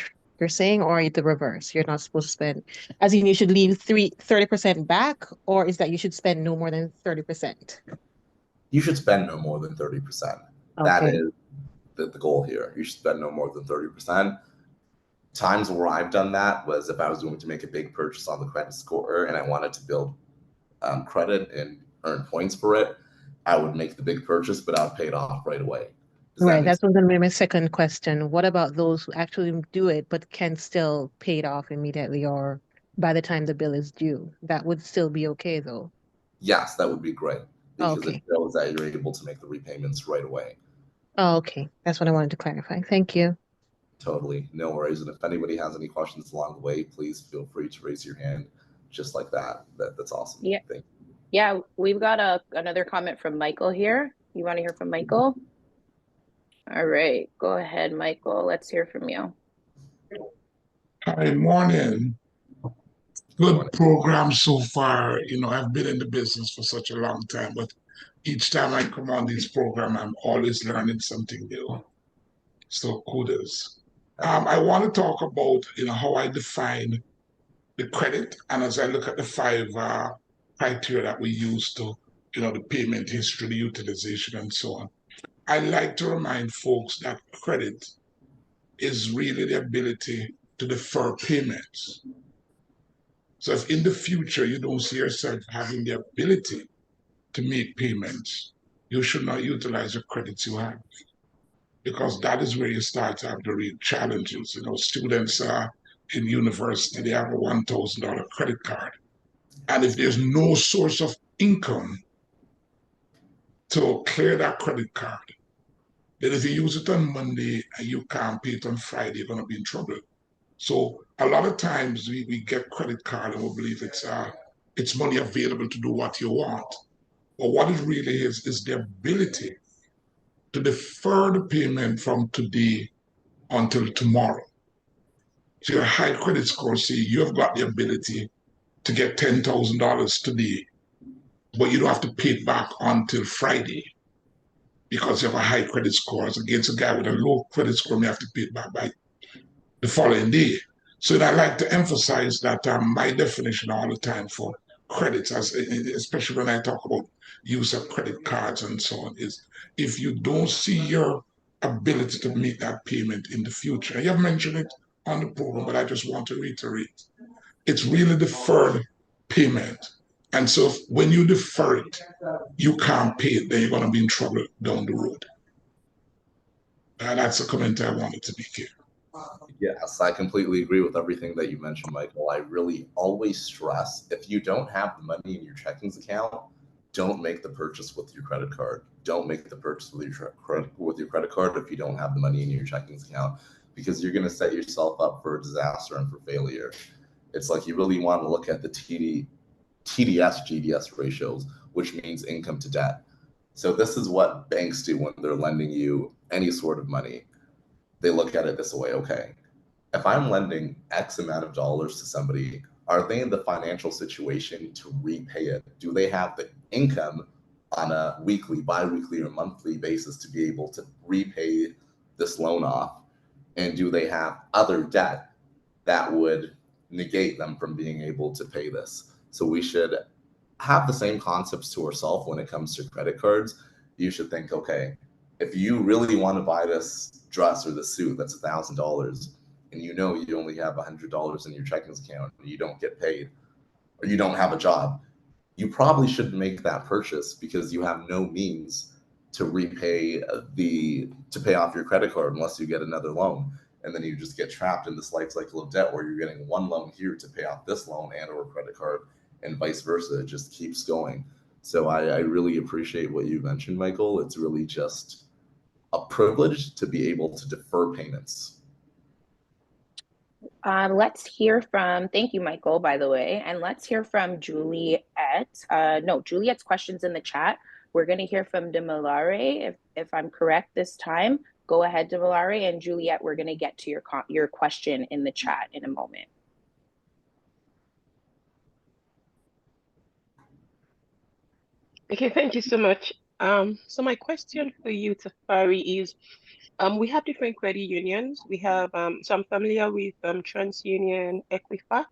saying, or the reverse? You're not supposed to spend, as in you should leave 30% back, or is that you should spend no more than 30%? You should spend no more than 30%. That Okay. is the goal here. You should spend no more than 30%. Times where I've done that was if I was going to make a big purchase on the credit score and I wanted to build credit and earn points for it, I would make the big purchase, but I would pay it off right away. Right, that's going to be my second question. What about those who actually do it but can still pay it off immediately or by the time the bill is due? That would still be okay though. Yes, that would be great because Okay. it shows that you're able to make the repayments right away. Oh, okay. That's what I wanted to clarify. Thank you. Totally. No worries. And if anybody has any questions along the way, please feel free to raise your hand just like that. That's awesome. Yeah. Thank you. Yeah, we've got another comment from Michael here. You want to hear from Michael? All right, go ahead, Michael. Let's hear from you. Hi, morning. Good program so far. I've been in the business for such a long time, but each time I come on this program, I'm always learning something new. So kudos. I want to talk about, how I define the credit, and as I look at the five criteria that we use to, the payment history, the utilization, and so on. I like to remind folks that credit is really the ability to defer payments. So if in the future you don't see yourself having the ability to make payments, you should not utilize the credits you have. because that is where you start to have the real challenges. Students in university, they have a $1,000 credit card. And if there's no source of income to clear that credit card, then if you use it on Monday and you can't pay it on Friday, you're going to be in trouble. So a lot of times we get credit card and we believe it's money available to do what you want. But what it really is the ability to defer the payment from today until tomorrow. So your high credit score, say you have got the ability to get $10,000 today, but you don't have to pay it back until Friday because you have a high credit score. As against a guy with a low credit score, may have to pay it back by the following day. So I like to emphasize that my definition all the time for credits, especially when I talk about use of credit cards and so on, is if you don't see your ability to make that payment in the future. You have mentioned it on the program, but I just want to reiterate. It's really deferred payment. And so when you defer it, you can't pay it, then you're going to be in trouble down the road. And that's a comment I wanted to make here. Yes, I completely agree with everything that you mentioned, Michael. I really always stress if you don't have the money in your checkings account, don't make the purchase with your credit card. Don't make the purchase with your credit card if you don't have the money in your checkings account, because you're going to set yourself up for a disaster and for failure. It's like you really want to look at the TDS GDS ratios, which means income to debt. So this is what banks do when they're lending you any sort of money. They look at it this way, okay, if I'm lending X amount of dollars to somebody, are they in the financial situation to repay it? Do they have the income on a weekly, bi-weekly, or monthly basis to be able to repay this loan off? And do they have other debt that would negate them from being able to pay this? So we should have the same concepts to ourselves when it comes to credit cards. You should think, okay, if you really want to buy this dress or this suit that's $1,000, and you know you only have $100 in your checking account and you don't get paid, or you don't have a job, you probably shouldn't make that purchase because you have no means to repay to pay off your credit card unless you get another loan. And then you just get trapped in this life cycle of debt where you're getting one loan here to pay off this loan and or credit card, and vice versa. It just keeps going. So I really appreciate what you mentioned, Michael. It's really just a privilege to be able to defer payments. Let's hear from, thank you, Michael, by the way, and let's hear from Juliet. No, Juliet's questions in the chat. We're going to hear from Demilare, if I'm correct this time. Go ahead, Demilare, and Juliet, we're going to get to your question in the chat in a moment. Okay, thank you so much. So my question for you, Tefari, is we have different credit unions. We have so I'm familiar with TransUnion, Equifax,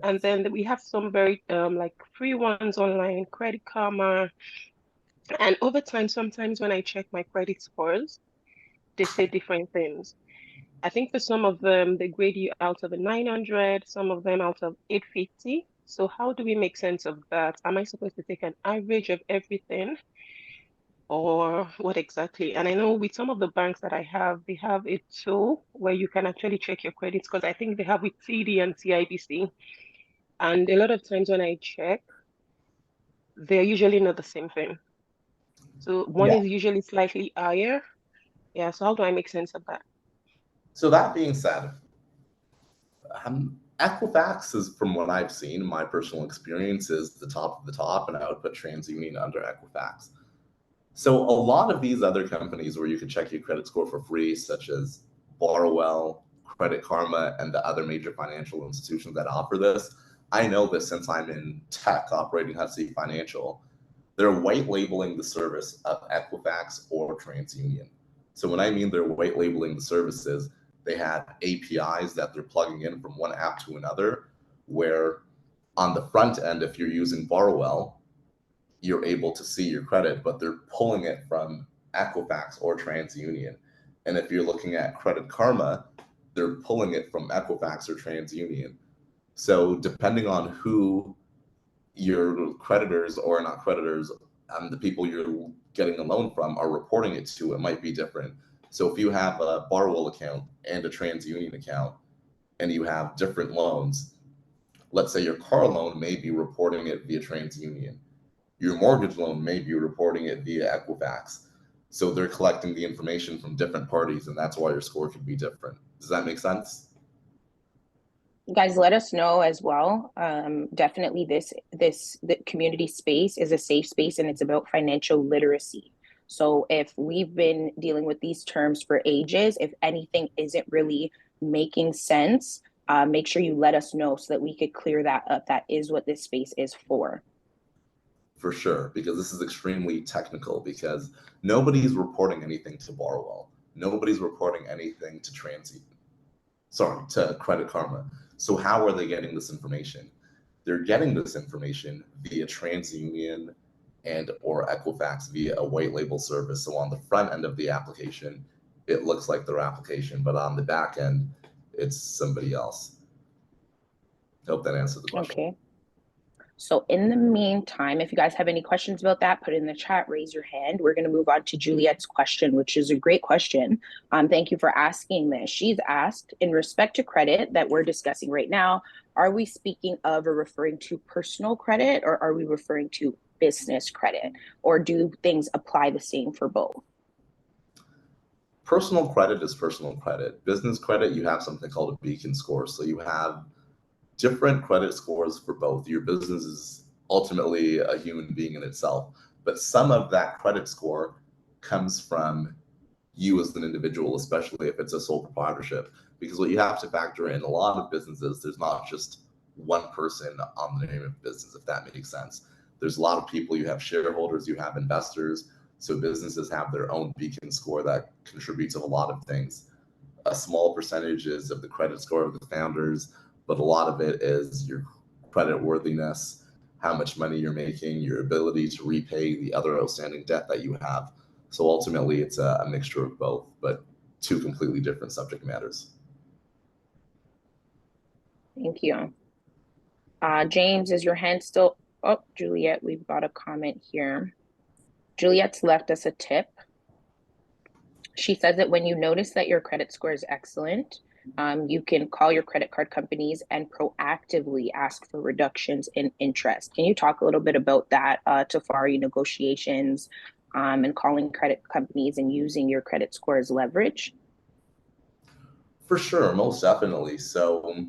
and then we have some very like free ones online, Credit Karma. And over time, sometimes when I check my credit scores, they say different things. I think for some of them, they grade you out of a 900, some of them out of 850. So how do we make sense of that? Am I supposed to take an average of everything, or what exactly? And I know with some of the banks that I have, they have a tool where you can actually check your credits, because I think they have with TD and CIBC. And a lot of times when I check, they're usually not the same thing. So one is usually slightly higher. Yeah, so how do I make sense of that? So that being said, Equifax is, from what I've seen, my personal experience, is the top of the top, and I would put TransUnion under Equifax. So a lot of these other companies where you can check your credit score for free, such as Borrowell, Credit Karma, and the other major financial institutions that offer this, I know this since I'm in tech operating Hutsy Financial. They're white labeling the service of Equifax or TransUnion. So when I mean they're white labeling the services, they have APIs that they're plugging in from one app to another, where on the front end, if you're using Borrowell, you're able to see your credit, but they're pulling it from Equifax or TransUnion. And if you're looking at Credit Karma, they're pulling it from Equifax or TransUnion. So depending on who your creditors, or not creditors, the people you're getting a loan from are reporting it to, it might be different. So if you have a Barwell account and a TransUnion account and you have different loans, let's say your car loan may be reporting it via TransUnion. Your mortgage loan may be reporting it via Equifax. So they're collecting the information from different parties, and that's why your score could be different. Does that make sense? Guys, let us know as well. Definitely the community space is a safe space, and it's about financial literacy. So if we've been dealing with these terms for ages, if anything isn't really making sense, make sure you let us know so that we could clear that up. That is what this space is for. For sure, because this is extremely technical, because nobody's reporting anything to Barwell. Nobody's reporting anything to to Credit Karma. So how are they getting this information? They're getting this information via TransUnion and or Equifax via a white label service. So on the front end of the application, it looks like their application, but on the back end, it's somebody else. Hope that answered the question. Okay. So in the meantime, if you guys have any questions about that, put it in the chat, raise your hand. We're going to move on to Juliet's question, which is a great question. Thank you for asking this. She's asked, in respect to credit that we're discussing right now, are we speaking of or referring to personal credit, or are we referring to business credit? Or do things apply the same for both? Personal credit is personal credit. Business credit, you have something called a beacon score. So you have different credit scores for both. Your business is ultimately a human being in itself, but some of that credit score comes from you as an individual, especially if it's a sole proprietorship. Because what you have to factor in, a lot of businesses, there's not just one person on the name of business, if that makes sense. There's a lot of people, you have shareholders, you have investors. So businesses have their own beacon score that contributes to a lot of things. A small percentage is of the credit score of the founders, but a lot of it is your credit worthiness, how much money you're making, your ability to repay the other outstanding debt that you have. So ultimately, it's a mixture of both, but two completely different subject matters. Thank you. James, is your hand still up? Oh, Juliet, we've got a comment here. Juliet's left us a tip. She says that when you notice that your credit score is excellent, you can call your credit card companies and proactively ask for reductions in interest. Can you talk a little bit about that, Tefari negotiations, and calling credit companies and using your credit score as leverage? For sure, most definitely. So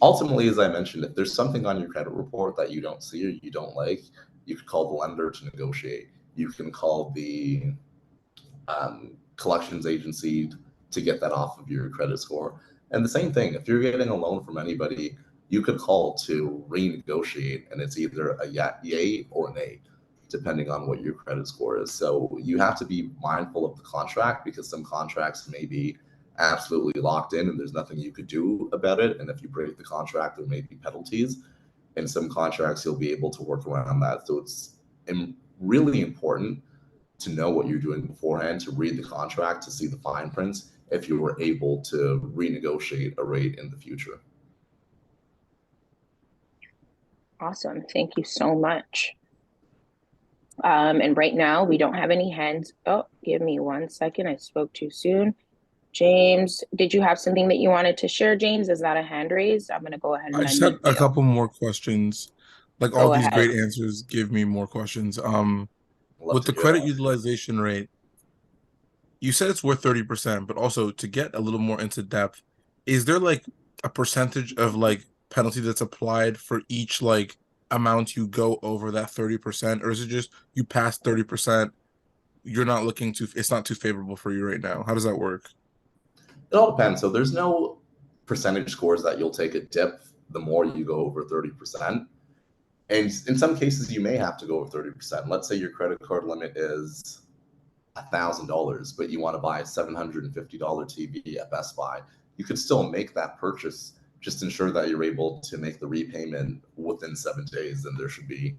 ultimately, as I mentioned, if there's something on your credit report that you don't see or you don't like, you could call the lender to negotiate. You can call the collections agency to get that off of your credit score. And the same thing, if you're getting a loan from anybody, you could call to renegotiate, and it's either a yay or nay, depending on what your credit score is. So you have to be mindful of the contract, because some contracts may be absolutely locked in and there's nothing you could do about it. And if you break the contract, there may be penalties. In some contracts, you'll be able to work around that. So it's really important to know what you're doing beforehand, to read the contract, to see the fine prints, if you were able to renegotiate a rate in the future. Awesome. Thank you so much. And right now we don't have any hands. Oh, give me 1 second. I spoke too soon. James, did you have something that you wanted to share, James? Is that a hand raised? I'm going to go ahead and I just had a couple more questions. Like all Go these ahead. great answers give me more questions. With the credit utilization rate, you said it's worth 30%, but also to get a little more into depth, is there like a percentage of like penalty that's applied for each like amount you go over that 30%, or is it just you pass 30%, you're not looking to, it's not too favorable for you right now? How does that work? It all depends. So there's no percentage scores that you'll take a dip the more you go over 30%. And in some cases, you may have to go over 30%. Let's say your credit card limit is $1,000, but you want to buy a $750 TV at Best Buy. You could still make that purchase. Just ensure that you're able to make the repayment within 7 days, and there should be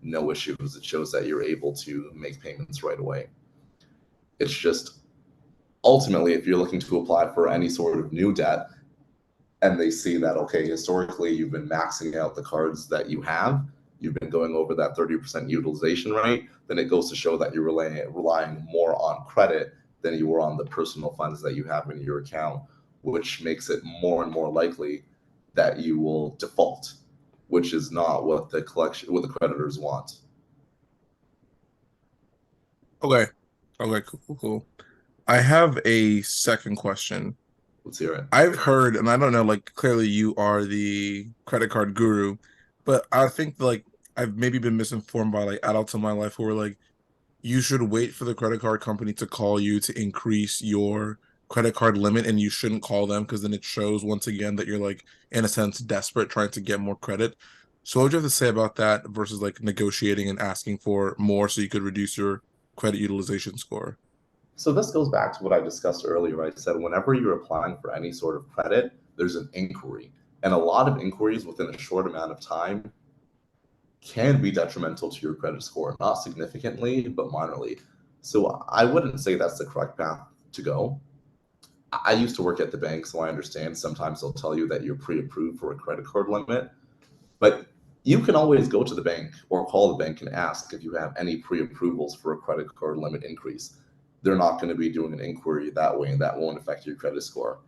no issues. It shows that you're able to make payments right away. It's just ultimately, if you're looking to apply for any sort of new debt and they see that, okay, historically you've been maxing out the cards that you have, you've been going over that 30% utilization rate, then it goes to show that you're relying more on credit than you are on the personal funds that you have in your account, which makes it more and more likely that you will default, which is not what the creditors want. Okay. Okay, cool. I have a second question. Let's hear it. I've heard, and I don't know, like clearly you are the credit card guru, but I think like I've maybe been misinformed by like adults in my life who are like, you should wait for the credit card company to call you to increase your credit card limit, and you shouldn't call them because then it shows once again that you're like, in a sense, desperate trying to get more credit. So what would you have to say about that versus like negotiating and asking for more so you could reduce your credit utilization score? So this goes back to what I discussed earlier. I said whenever you're applying for any sort of credit, there's an inquiry. And a lot of inquiries within a short amount of time can be detrimental to your credit score, not significantly, but minorly. So I wouldn't say that's the correct path to go. I used to work at the bank, so I understand sometimes they'll tell you that you're pre-approved for a credit card limit, but you can always go to the bank or call the bank and ask if you have any pre-approvals for a credit card limit increase. They're not going to be doing an inquiry that way, and that won't affect your credit score.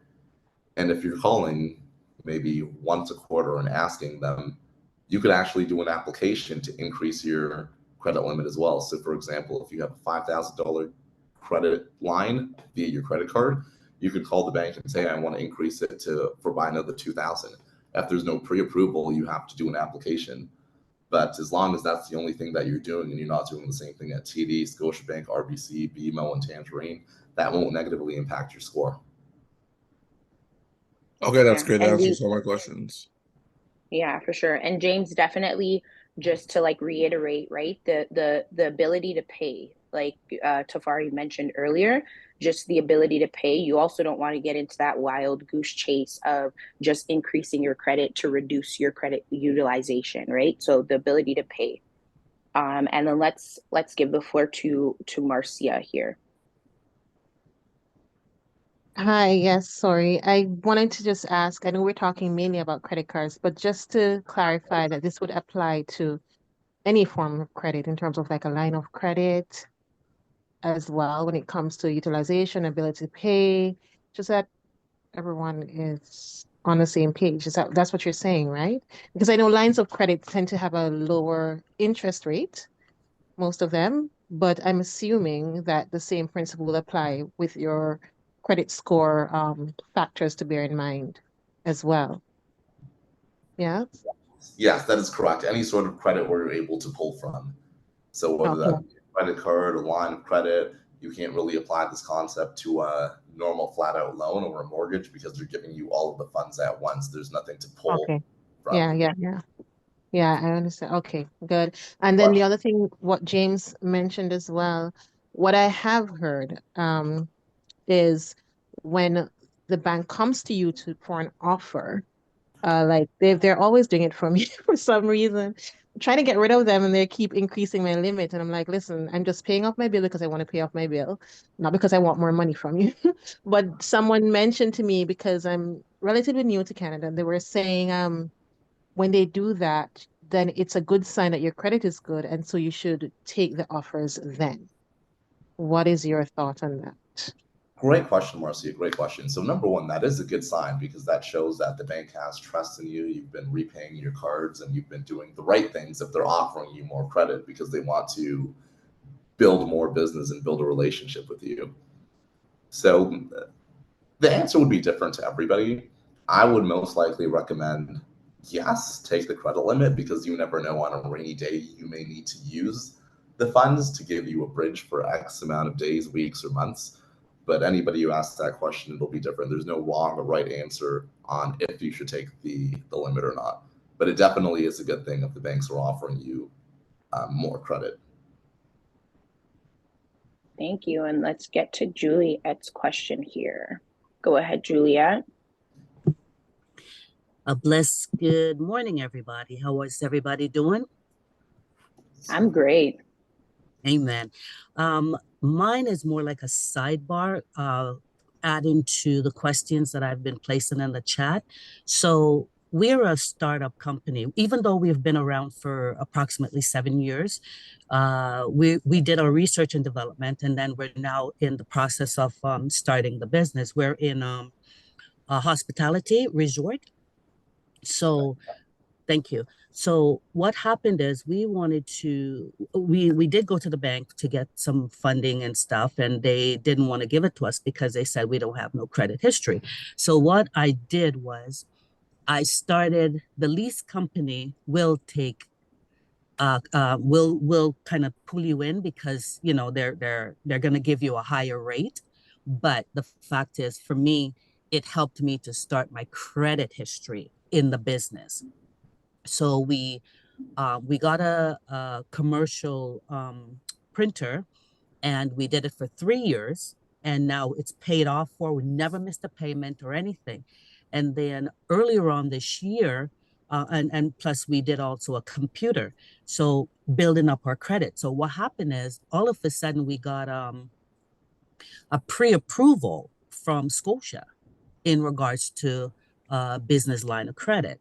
And if you're calling maybe once a quarter and asking them, you could actually do an application to increase your credit limit as well. So for example, if you have a $5,000 credit line via your credit card, you could call the bank and say, I want to increase it for by another 2,000. If there's no pre-approval, you have to do an application. But as long as that's the only thing that you're doing and you're not doing the same thing at TD, Scotiabank, RBC, BMO, and Tangerine, that won't negatively impact your score. Okay, that's Yeah, great. That and answers all my questions. yeah, for sure. And James, definitely just to like reiterate, right? The ability to pay, like Tefari mentioned earlier, just the ability to pay. You also don't want to get into that wild goose chase of just increasing your credit to reduce your credit utilization, right? So the ability to pay. And then let's give the floor to Marcia here. Hi, yes, sorry. I wanted to just ask, I know we're talking mainly about credit cards, but just to clarify that this would apply to any form of credit in terms of like a line of credit as well when it comes to utilization, ability to pay, just that everyone is on the same page. That's what you're saying, right? Because I know lines of credit tend to have a lower interest rate, most of them, but I'm assuming that the same principle will apply with your credit score factors to bear in mind as well. Yeah. Yes, that is correct. Any sort of credit where you're able to pull from. So whether Okay. that be a credit card, a line of credit, you can't really apply this concept to a normal flat out loan or a mortgage because they're giving you all of the funds at once. There's nothing to pull Okay. from. Yeah, I understand. Okay, good. And then the other thing, what James mentioned as well, what I have heard is when the bank comes to you for an offer, like they're always doing it for me for some reason. I'm trying to get rid of them and they keep increasing my limit. And I'm like, listen, I'm just paying off my bill because I want to pay off my bill, not because I want more money from you. But someone mentioned to me, because I'm relatively new to Canada, they were saying when they do that, then it's a good sign that your credit is good, and so you should take the offers then. What is your thought on that? Great question, Marcia. Great question. So number one, that is a good sign because that shows that the bank has trust in you. You've been repaying your cards and you've been doing the right things if they're offering you more credit because they want to build more business and build a relationship with you. So the answer would be different to everybody. I would most likely recommend, yes, take the credit limit because you never know on a rainy day you may need to use the funds to give you a bridge for X amount of days, weeks, or months. But anybody who asks that question, it'll be different. There's no wrong or right answer on if you should take the limit or not. But it definitely is a good thing if the banks are offering you more credit. Thank you. And let's get to Juliet's question here. Go ahead, Juliet. A blessed good morning, everybody. How is everybody doing? I'm great. Amen. Mine is more like a sidebar, adding to the questions that I've been placing in the chat. So we're a startup company. Even though we've been around for approximately 7 years, we did our research and development, and then we're now in the process of starting the business. We're in a hospitality resort. So thank you. So what happened is we did go to the bank to get some funding and stuff, and they didn't want to give it to us because they said we don't have no credit history. So what I did was I started the lease company will take will kind of pull you in because they're going to give you a higher rate. But the fact is, for me, it helped me to start my credit history in the business. So we got a commercial printer, and we did it for 3 years, and now it's paid off for. We never missed a payment or anything. And then earlier on this year, and plus we did also a computer, so building up our credit. So what happened is all of a sudden we got a pre-approval from Scotia in regards to business line of credit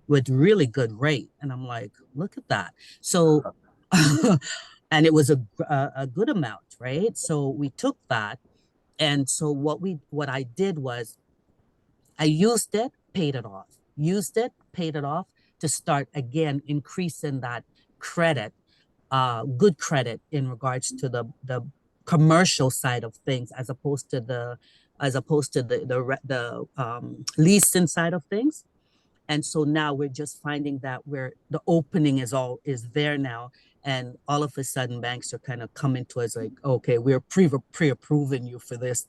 with really good rate. And I'm like, look at that. So, and it was a good amount, right? So we took that. And so what I did was I used it, paid it off, used it, paid it off to start again increasing that credit, good credit in regards to the commercial side of things, as opposed to the leasing side of things. And so now we're just finding that the opening is there now, and all of a sudden banks are kind of coming to us like, okay, we're pre-approving you for this,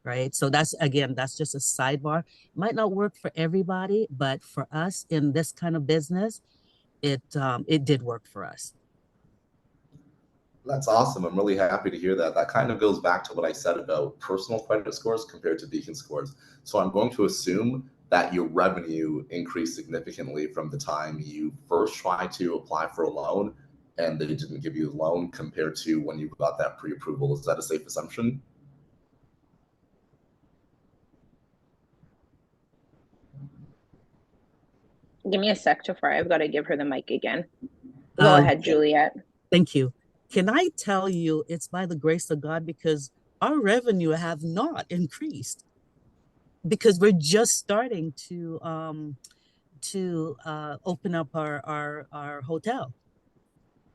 right? So that's just a sidebar. Might not work for everybody, but for us in this kind of business, it did work for us. That's awesome. I'm really happy to hear that. That kind of goes back to what I said about personal credit scores compared to beacon scores. So I'm going to assume that your revenue increased significantly from the time you first tried to apply for a loan and they didn't give you a loan compared to when you got that pre-approval. Is that a safe assumption? Give me a sec, Tefari. I've got to give her the mic again. Go ahead, Juliet. Thank you. Can I tell you it's by the grace of God, because our revenue have not increased, because we're just starting to open up our hotel.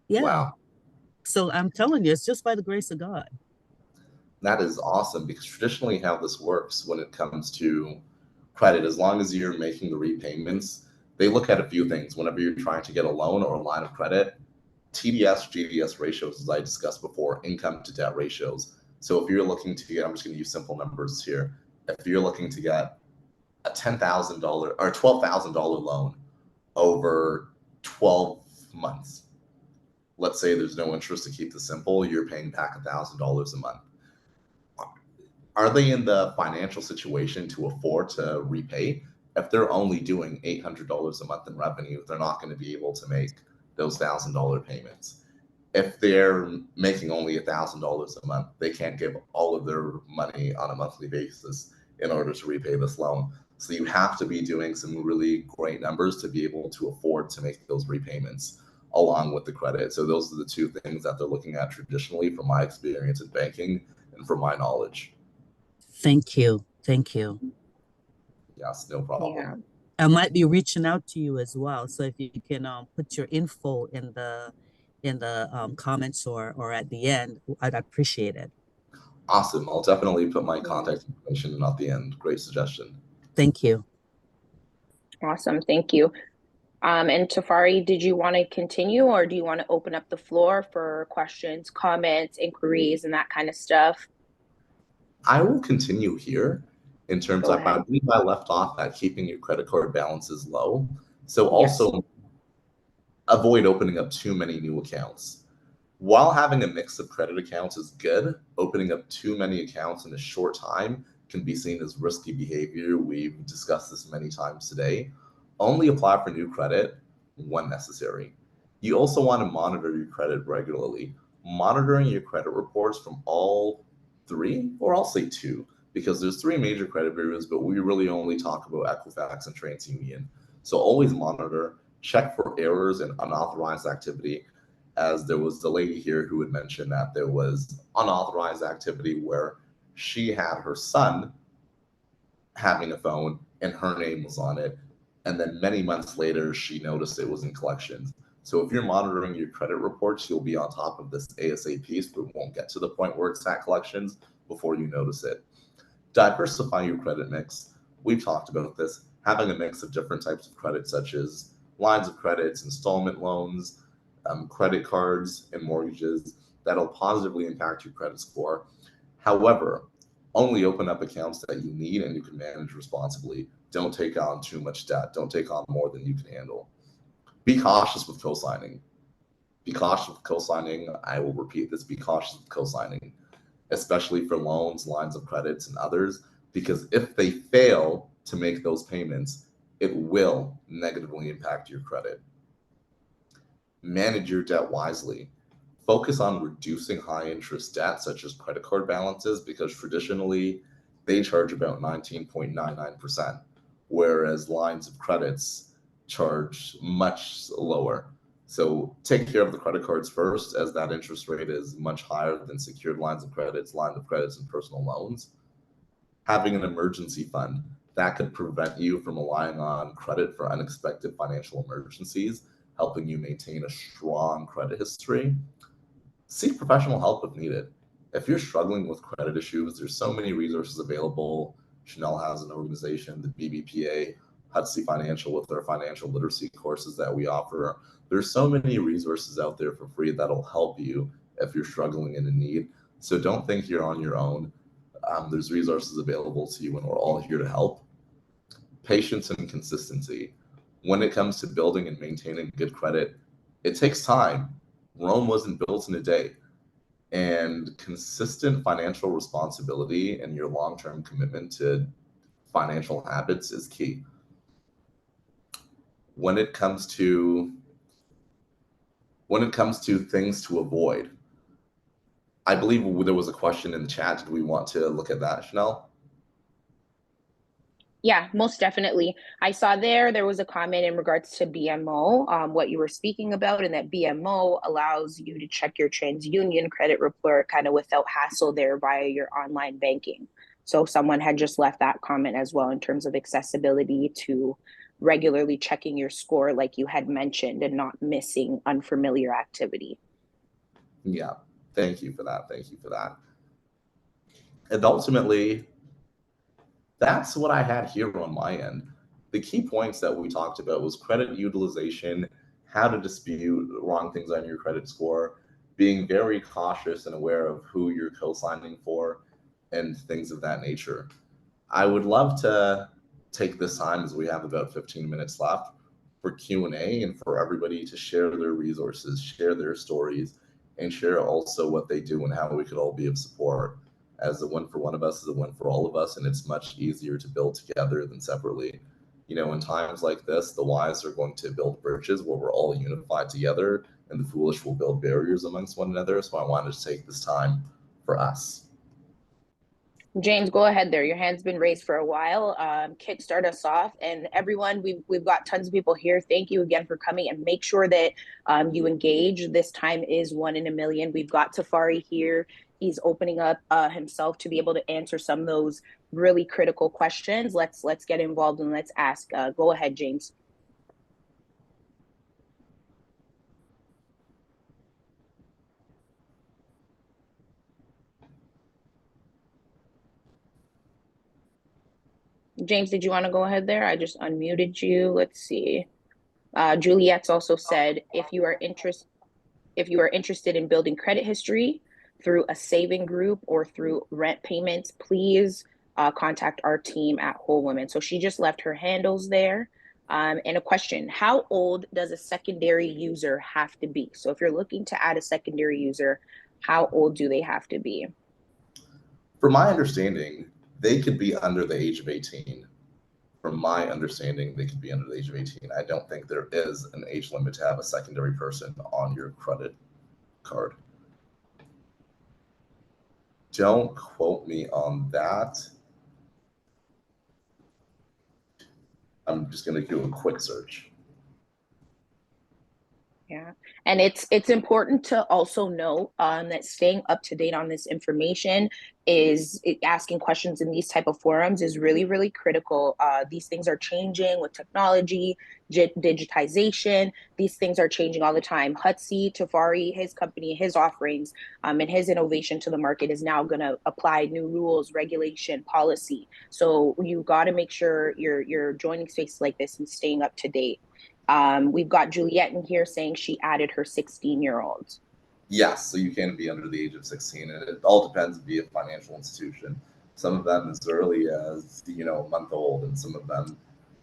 Yeah. Wow. So I'm telling you, it's just by the grace of God. That is awesome, because traditionally how this works when it comes to credit, as long as you're making the repayments, they look at a few things whenever you're trying to get a loan or a line of credit. TDS, GDS ratios, as I discussed before, income to debt ratios. So if you're looking to get, I'm just going to use simple numbers here. If you're looking to get a $10,000 or $12,000 loan over 12 months, let's say there's no interest, to keep this simple, you're paying back $1,000 a month. Are they in the financial situation to afford to repay? If they're only doing $800 a month in revenue, they're not going to be able to make those $1,000 payments. If they're making only $1,000 a month, they can't give all of their money on a monthly basis in order to repay this loan. So you have to be doing some really great numbers to be able to afford to make those repayments along with the credit. So those are the two things that they're looking at traditionally, from my experience in banking and from my knowledge. Thank you. Thank you. Yes, no problem. Yeah. I might be reaching out to you as well. So if you can put your info in the comments or at the end, I'd appreciate it. Awesome. I'll definitely put my contact information at the end. Great suggestion. Thank you. Awesome. Thank you. And Tefari, did you want to continue, or do you want to open up the floor for questions, comments, inquiries, and that kind of stuff? I will continue here in terms Go of, I ahead. believe I left off at keeping your credit card balances low. So also avoid opening up too many new accounts. While having a mix of credit accounts is good, opening up too many accounts in a short time can be seen as risky behavior. We've discussed this many times today. Only apply for new credit when necessary. You also want to monitor your credit regularly. Monitoring your credit reports from all three, or I'll say two, because there's three major credit bureaus, but we really only talk about Equifax and TransUnion. So always monitor, check for errors and unauthorized activity, as there was the lady here who had mentioned that there was unauthorized activity where she had her son having a phone and her name was on it. And then many months later, she noticed it was in collections. So if you're monitoring your credit reports, you'll be on top of this ASAP, so it won't get to the point where it's at collections before you notice it. Diversify your credit mix. We've talked about this. Having a mix of different types of credit, such as lines of credits, installment loans, credit cards, and mortgages, that'll positively impact your credit score. However, only open up accounts that you need and you can manage responsibly. Don't take on too much debt. Don't take on more than you can handle. Be cautious with co-signing. Be cautious with co-signing. I will repeat this. Be cautious with co-signing, especially for loans, lines of credits, and others, because if they fail to make those payments, it will negatively impact your credit. Manage your debt wisely. Focus on reducing high interest debt, such as credit card balances, because traditionally they charge about 19.99%, whereas lines of credits charge much lower. So take care of the credit cards first, as that interest rate is much higher than secured lines of credits, and personal loans. Having an emergency fund that could prevent you from relying on credit for unexpected financial emergencies, helping you maintain a strong credit history. Seek professional help if needed. If you're struggling with credit issues, there's so many resources available. Chanelle has an organization, the BBPA, Hutsy Financial, with their financial literacy courses that we offer. There's so many resources out there for free that'll help you if you're struggling and in need. So don't think you're on your own. There's resources available to you, and we're all here to help. Patience and consistency. When it comes to building and maintaining good credit, it takes time. Rome wasn't built in a day. And consistent financial responsibility and your long-term commitment to financial habits is key. When it comes to things to avoid, I believe there was a question in the chat. Did we want to look at that, Chanelle? Yeah, most definitely. I saw there was a comment in regards to BMO, what you were speaking about, and that BMO allows you to check your TransUnion credit report kind of without hassle there via your online banking. So someone had just left that comment as well in terms of accessibility to regularly checking your score like you had mentioned and not missing unfamiliar activity. Yeah, thank you for that. Thank you for that. And ultimately, that's what I had here on my end. The key points that we talked about was credit utilization, how to dispute wrong things on your credit score, being very cautious and aware of who you're co-signing for, and things of that nature. I would love to take this time, as we have about 15 minutes left, for Q&A and for everybody to share their resources, share their stories, and share also what they do and how we could all be of support. As a win for one of us is a win for all of us, and it's much easier to build together than separately. You know, in times like this, the wise are going to build bridges where we're all unified together, and the foolish will build barriers amongst one another. So I wanted to take this time for us. James, go ahead there. Your hand's been raised for a while. Kickstart us off. And everyone, we've got tons of people here. Thank you again for coming, and make sure that you engage. This time is 1 in a million. We've got Tefari here. He's opening up himself to be able to answer some of those really critical questions. Let's get involved and let's ask. Go ahead, James. James, did you want to go ahead there? I just unmuted you. Let's see. Juliet's also said, if you are interested in building credit history through a saving group or through rent payments, please contact our team at Whole Women. So she just left her handles there. And a question, how old does a secondary user have to be? So if you're looking to add a secondary user, how old do they have to be? From my understanding, they could be under the age of 18. From my understanding, they could be under the age of 18. I don't think there is an age limit to have a secondary person on your credit card. Don't quote me on that. I'm just going to do a quick search. Yeah, and it's important to also know that staying up to date on this information is asking questions in these type of forums is really, really critical. These things are changing with technology, digitization. These things are changing all the time. Hutsy, Tefari, his company, his offerings, and his innovation to the market is now going to apply new rules, regulation, policy. So you got to make sure you're joining spaces like this and staying up to date. We've got Juliet in here saying she added her 16-year-old. Yes, so you can be under the age of 16, and it all depends via financial institution. Some of them as early as, a month old, and some of them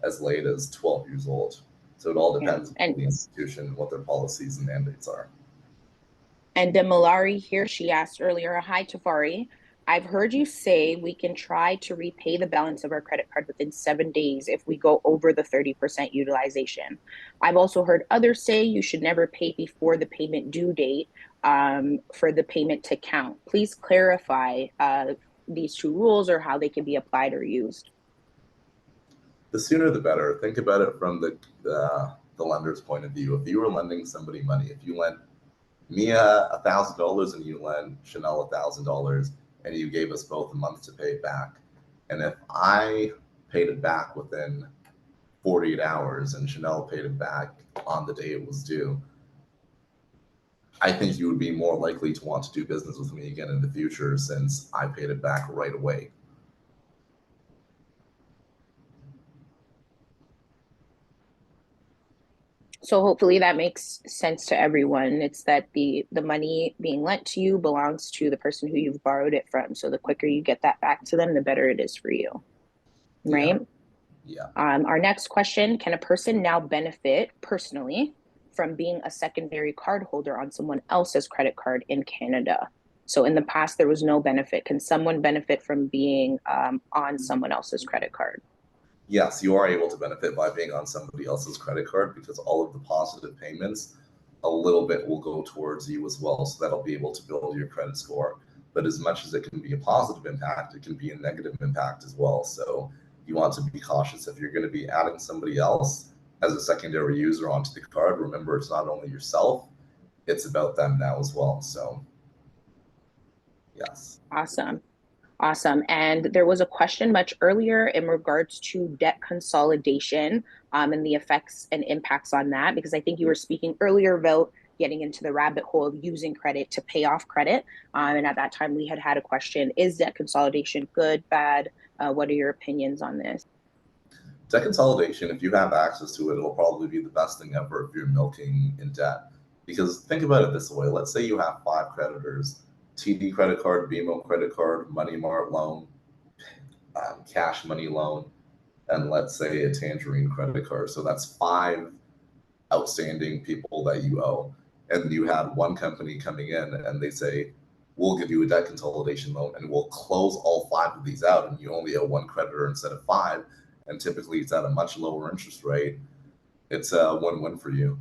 as late as 12 years old. So it all depends on the institution, what their policies and mandates are. And Demalari here, she asked earlier, hi Tefari, I've heard you say we can try to repay the balance of our credit card within 7 days if we go over the 30% utilization. I've also heard others say you should never pay before the payment due date for the payment to count. Please clarify these two rules or how they can be applied or used. The sooner the better. Think about it from the lender's point of view. If you were lending somebody money, if you lent Mia $1,000 and you lent Chanelle $1,000 and you gave us both a month to pay it back, and if I paid it back within 48 hours and Chanelle paid it back on the day it was due, I think you would be more likely to want to do business with me again in the future since I paid it back right away. So hopefully that makes sense to everyone. It's that the money being lent to you belongs to the person who you've borrowed it from. So the quicker you get that back to them, the better it is for you. Right? Yeah. Our next question, can a person now benefit personally from being a secondary card holder on someone else's credit card in Canada? So in the past, there was no benefit. Can someone benefit from being on someone else's credit card? Yes, you are able to benefit by being on somebody else's credit card because all of the positive payments, a little bit will go towards you as well. So that'll be able to build your credit score. But as much as it can be a positive impact, it can be a negative impact as well. So you want to be cautious. If you're going to be adding somebody else as a secondary user onto the card, remember it's not only yourself, it's about them now as well. So yes. Awesome. Awesome. And there was a question much earlier in regards to debt consolidation and the effects and impacts on that, because I think you were speaking earlier about getting into the rabbit hole of using credit to pay off credit. And at that time, we had a question, is debt consolidation good, bad? What are your opinions on this? Debt consolidation, if you have access to it, it'll probably be the best thing ever if you're milking in debt. Because think about it this way. Let's say you have 5 creditors, TD credit card, BMO credit card, Money Mart loan, cash money loan, and let's say a Tangerine credit card. So that's 5 outstanding people that you owe. And you had one company coming in and they say, we'll give you a debt consolidation loan and we'll close all 5 of these out and you only owe 1 creditor instead of 5. And typically it's at a much lower interest rate. It's a win-win for you.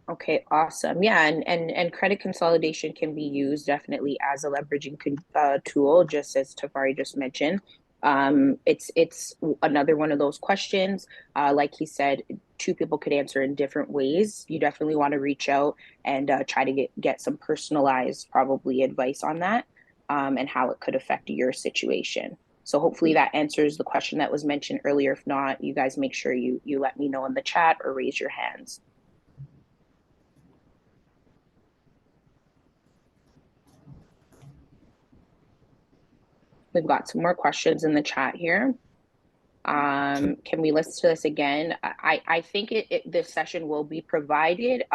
Okay, awesome. Yeah, and credit consolidation can be used definitely as a leveraging tool, just as Tefari just mentioned. It's another one of those questions. Like he said, 2 people could answer in different ways. You definitely want to reach out and try to get some personalized, probably advice on that, and how it could affect your situation. So hopefully that answers the question that was mentioned earlier. If not, you guys make sure you let me know in the chat or raise your hands. We've got some more questions in the chat here. Can we listen to this again? I think this session will be provided.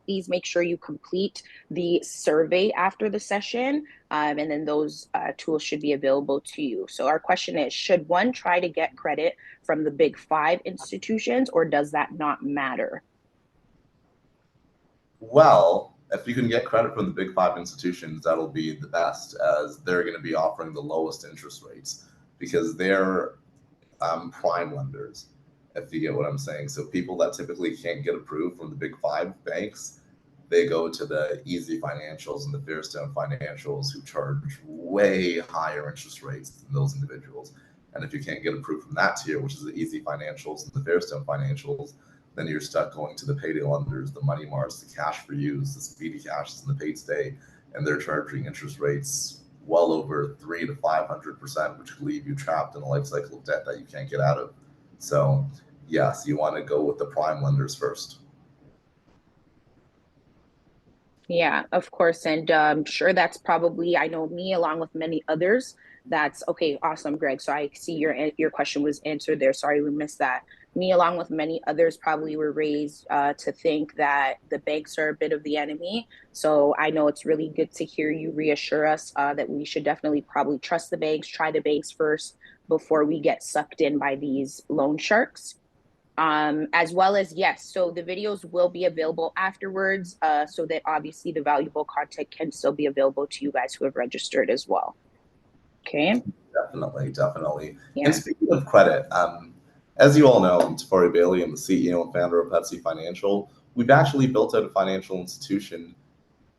Please make sure you complete the survey after the session, and then those tools should be available to you. So our question is, should one try to get credit from the big 5 institutions, or does that not matter? Well, if you can get credit from the big 5 institutions, that'll be the best, as they're going to be offering the lowest interest rates because they're prime lenders, if you get what I'm saying. So people that typically can't get approved from the big 5 banks, they go to the Easy Financials and the Fairstone Financials, who charge way higher interest rates than those individuals. And if you can't get approved from that tier, which is the Easy Financials and the Fairstone Financials, then you're stuck going to the payday lenders, the money marts, the cash for use, the speedy cashes, and the paid stay, and they're charging interest rates well over 300 to 500%, which could leave you trapped in a life cycle of debt that you can't get out of. So yes, you want to go with the prime lenders first. Yeah, of course. And I'm sure that's probably, I know me along with many others. That's okay. Awesome, Greg. So I see your question was answered there. Sorry, we missed that. Me along with many others probably were raised to think that the banks are a bit of the enemy. So I know it's really good to hear you reassure us that we should definitely probably trust the banks, try the banks first before we get sucked in by these loan sharks. As well as, yes, so the videos will be available afterwards, so that obviously the valuable content can still be available to you guys who have registered as well. Okay. Definitely. Yeah. And speaking of credit, as you all know, I'm Tefari Bailey. I'm the CEO and founder of Hutsy Financial. We've actually built out a financial institution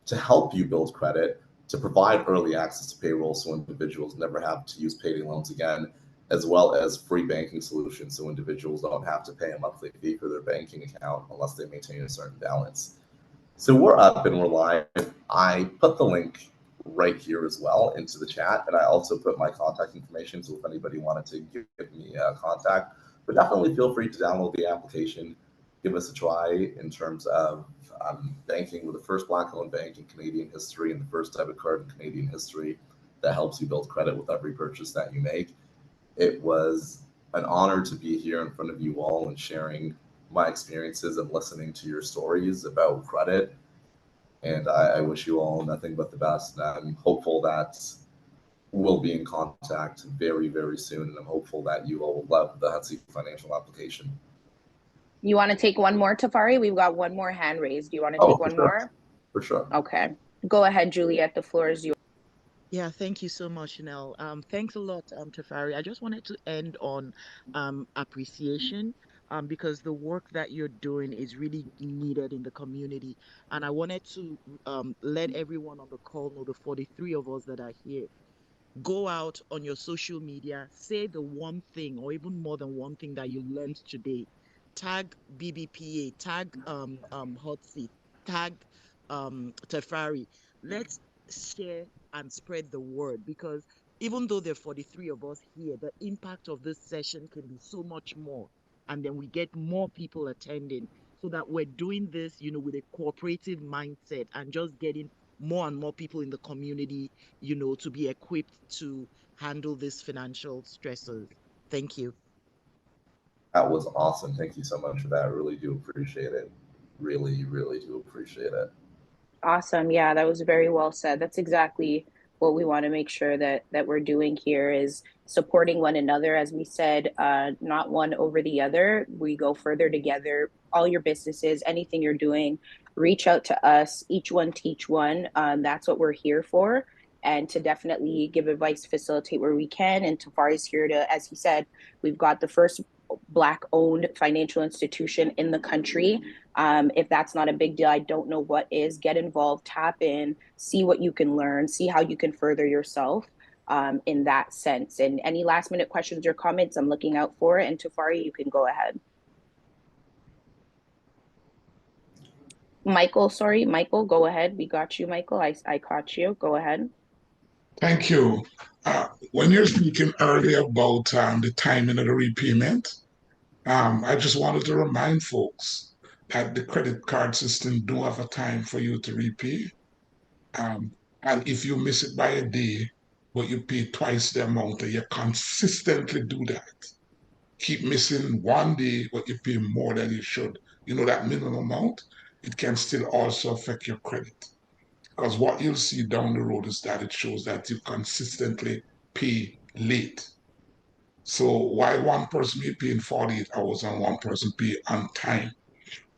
to help you build credit, to provide early access to payroll so individuals never have to use payday loans again, as well as free banking solutions so individuals don't have to pay a monthly fee for their banking account unless they maintain a certain balance. So we're up and we're live. I put the link right here as well into the chat, and I also put my contact information, so if anybody wanted to give me a contact, but definitely feel free to download the application, give us a try in terms of banking with the first Black-owned bank in Canadian history and the first debit card in Canadian history that helps you build credit with every purchase that you make. It was an honor to be here in front of you all and sharing my experiences and listening to your stories about credit. And I wish you all nothing but the best. And I'm hopeful that we'll be in contact very, very soon. And I'm hopeful that you all will love the Hutsy Financial application. You want to take one more, Tefari? We've got one more hand raised. Do you want to take one more? For sure. Okay. Go ahead, Juliet. The floor is yours. Yeah, thank you so much, Chanelle. Thanks a lot, Tefari. I just wanted to end on appreciation, because the work that you're doing is really needed in the community. And I wanted to let everyone on the call know, the 43 of us that are here, go out on your social media, say the one thing or even more than one thing that you learned today. Tag BBPA, tag Hutsy, tag Tefari. Let's share and spread the word, because even though there are 43 of us here, the impact of this session can be so much more. And then we get more people attending, so that we're doing this, with a cooperative mindset and just getting more and more people in the community, to be equipped to handle these financial stressors. Thank you. That was awesome. Thank you so much for that. I really do appreciate it. Really, really do appreciate it. Awesome. Yeah, that was very well said. That's exactly what we want to make sure that we're doing here is supporting one another. As we said, not one over the other. We go further together. All your businesses, anything you're doing, reach out to us. Each one teach one. That's what we're here for. And to definitely give advice, facilitate where we can. And Tafari's here to, as he said, we've got the first Black-owned financial institution in the country. If that's not a big deal, I don't know what is. Get involved, tap in, see what you can learn, see how you can further yourself in that sense. And any last minute questions or comments, I'm looking out for it. And Tafari, you can go ahead. Michael, go ahead. We got you, Michael. I caught you. Go ahead. Thank you. When you're speaking earlier about the timing of the repayment, I just wanted to remind folks that the credit card system do have a time for you to repay. And if you miss it by a day, but you pay twice the amount, and you consistently do that, keep missing one day, but you pay more than you should, that minimum amount, it can still also affect your credit. Because what you'll see down the road is that it shows that you consistently pay late. So why one person may pay in 48 hours and one person pay on time?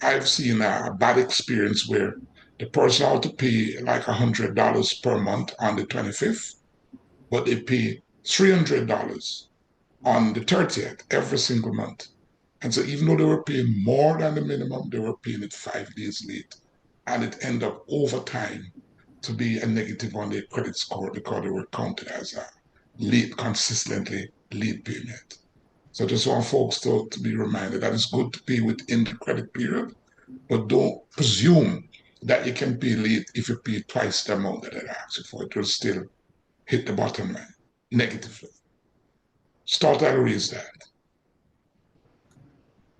I've seen a bad experience where the person had to pay like $100 per month on the 25th, but they pay $300 on the 30th every single month. And so even though they were paying more than the minimum, they were paying it 5 days late. and it ended up over time to be a negative on their credit score because they were counted as a consistently late payment. So I just want folks to be reminded that it's good to pay within the credit period, but don't presume that you can pay late if you pay twice the amount that it asks you for. It will still hit the bottom line negatively. Start to raise that.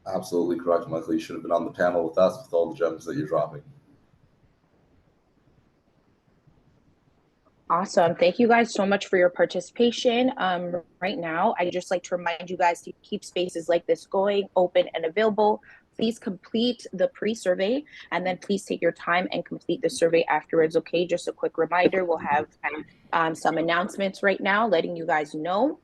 Absolutely correct, Michael. You should have been on the panel with us with all the gems that you're dropping. Awesome. Thank you guys so much for your participation. Right now, I just like to remind you guys to keep spaces like this going, open and available. Please complete the pre-survey and then please take your time and complete the survey afterwards. Okay, just a quick reminder, we'll have some announcements right now letting you guys know.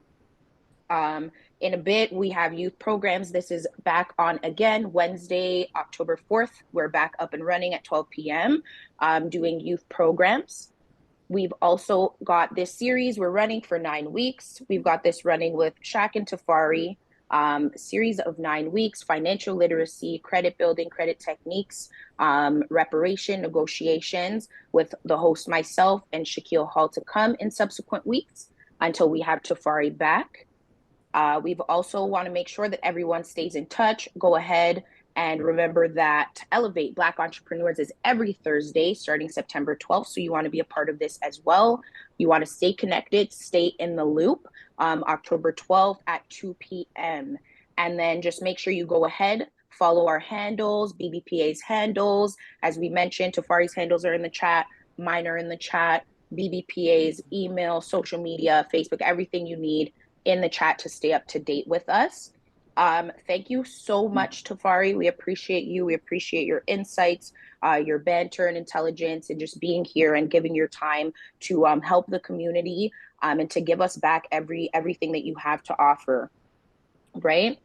In a bit, we have youth programs. This is back on again, Wednesday, October 4th. We're back up and running at 12 p.m. Doing youth programs. We've also got this series we're running for 9 weeks. We've got this running with Shaq and Tefari, series of 9 weeks, financial literacy, credit building, credit techniques, reparation, negotiations with the host, myself and Shaquille Hall to come in subsequent weeks until we have Tefari back. We've also want to make sure that everyone stays in touch. Go ahead and remember that Elevate Black Entrepreneurs is every Thursday starting September 12th. So you want to be a part of this as well. You want to stay connected, stay in the loop. October 12th at 2 p.m. And then just make sure you go ahead, follow our handles, BBPA's handles. As we mentioned, Tefari's handles are in the chat, mine are in the chat, BBPA's email, social media, Facebook, everything you need in the chat to stay up to date with us. Thank you so much, Tefari. We appreciate you. We appreciate your insights, your banter and intelligence, and just being here and giving your time to help the community and to give us back everything that you have to offer, right?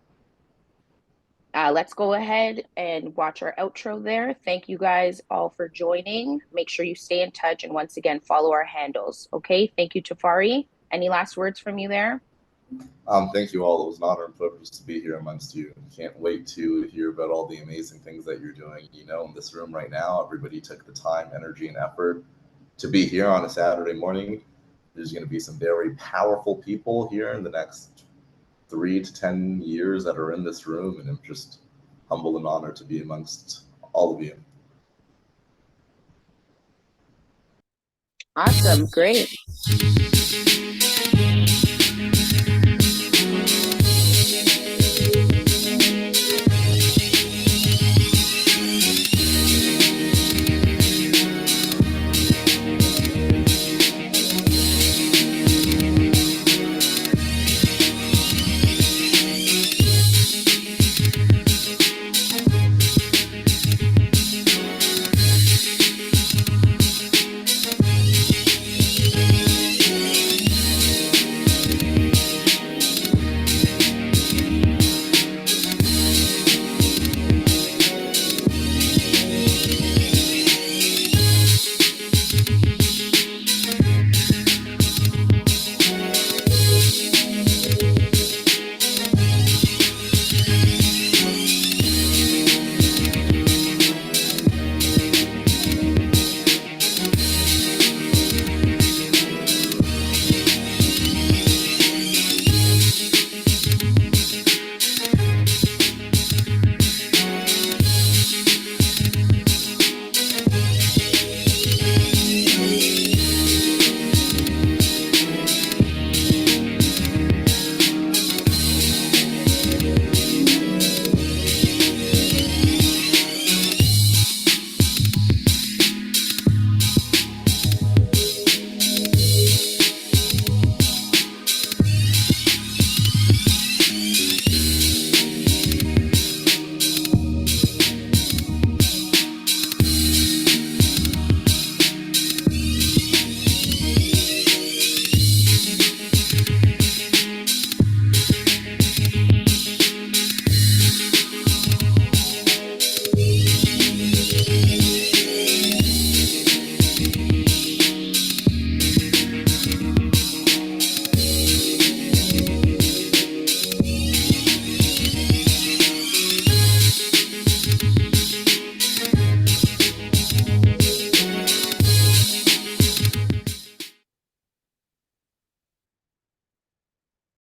Let's go ahead and watch our outro there. Thank you guys all for joining. Make sure you stay in touch and once again, follow our handles. Okay, thank you, Tefari. Any last words from you there? Thank you all. It was an honor and privilege to be here amongst you. Can't wait to hear about all the amazing things that you're doing. You know, in this room right now, everybody took the time, energy, and effort to be here on a Saturday morning. There's going to be some very powerful people here in the next 3 to 10 years that are in this room, and I'm just humbled and honored to be amongst all of you. Awesome, great.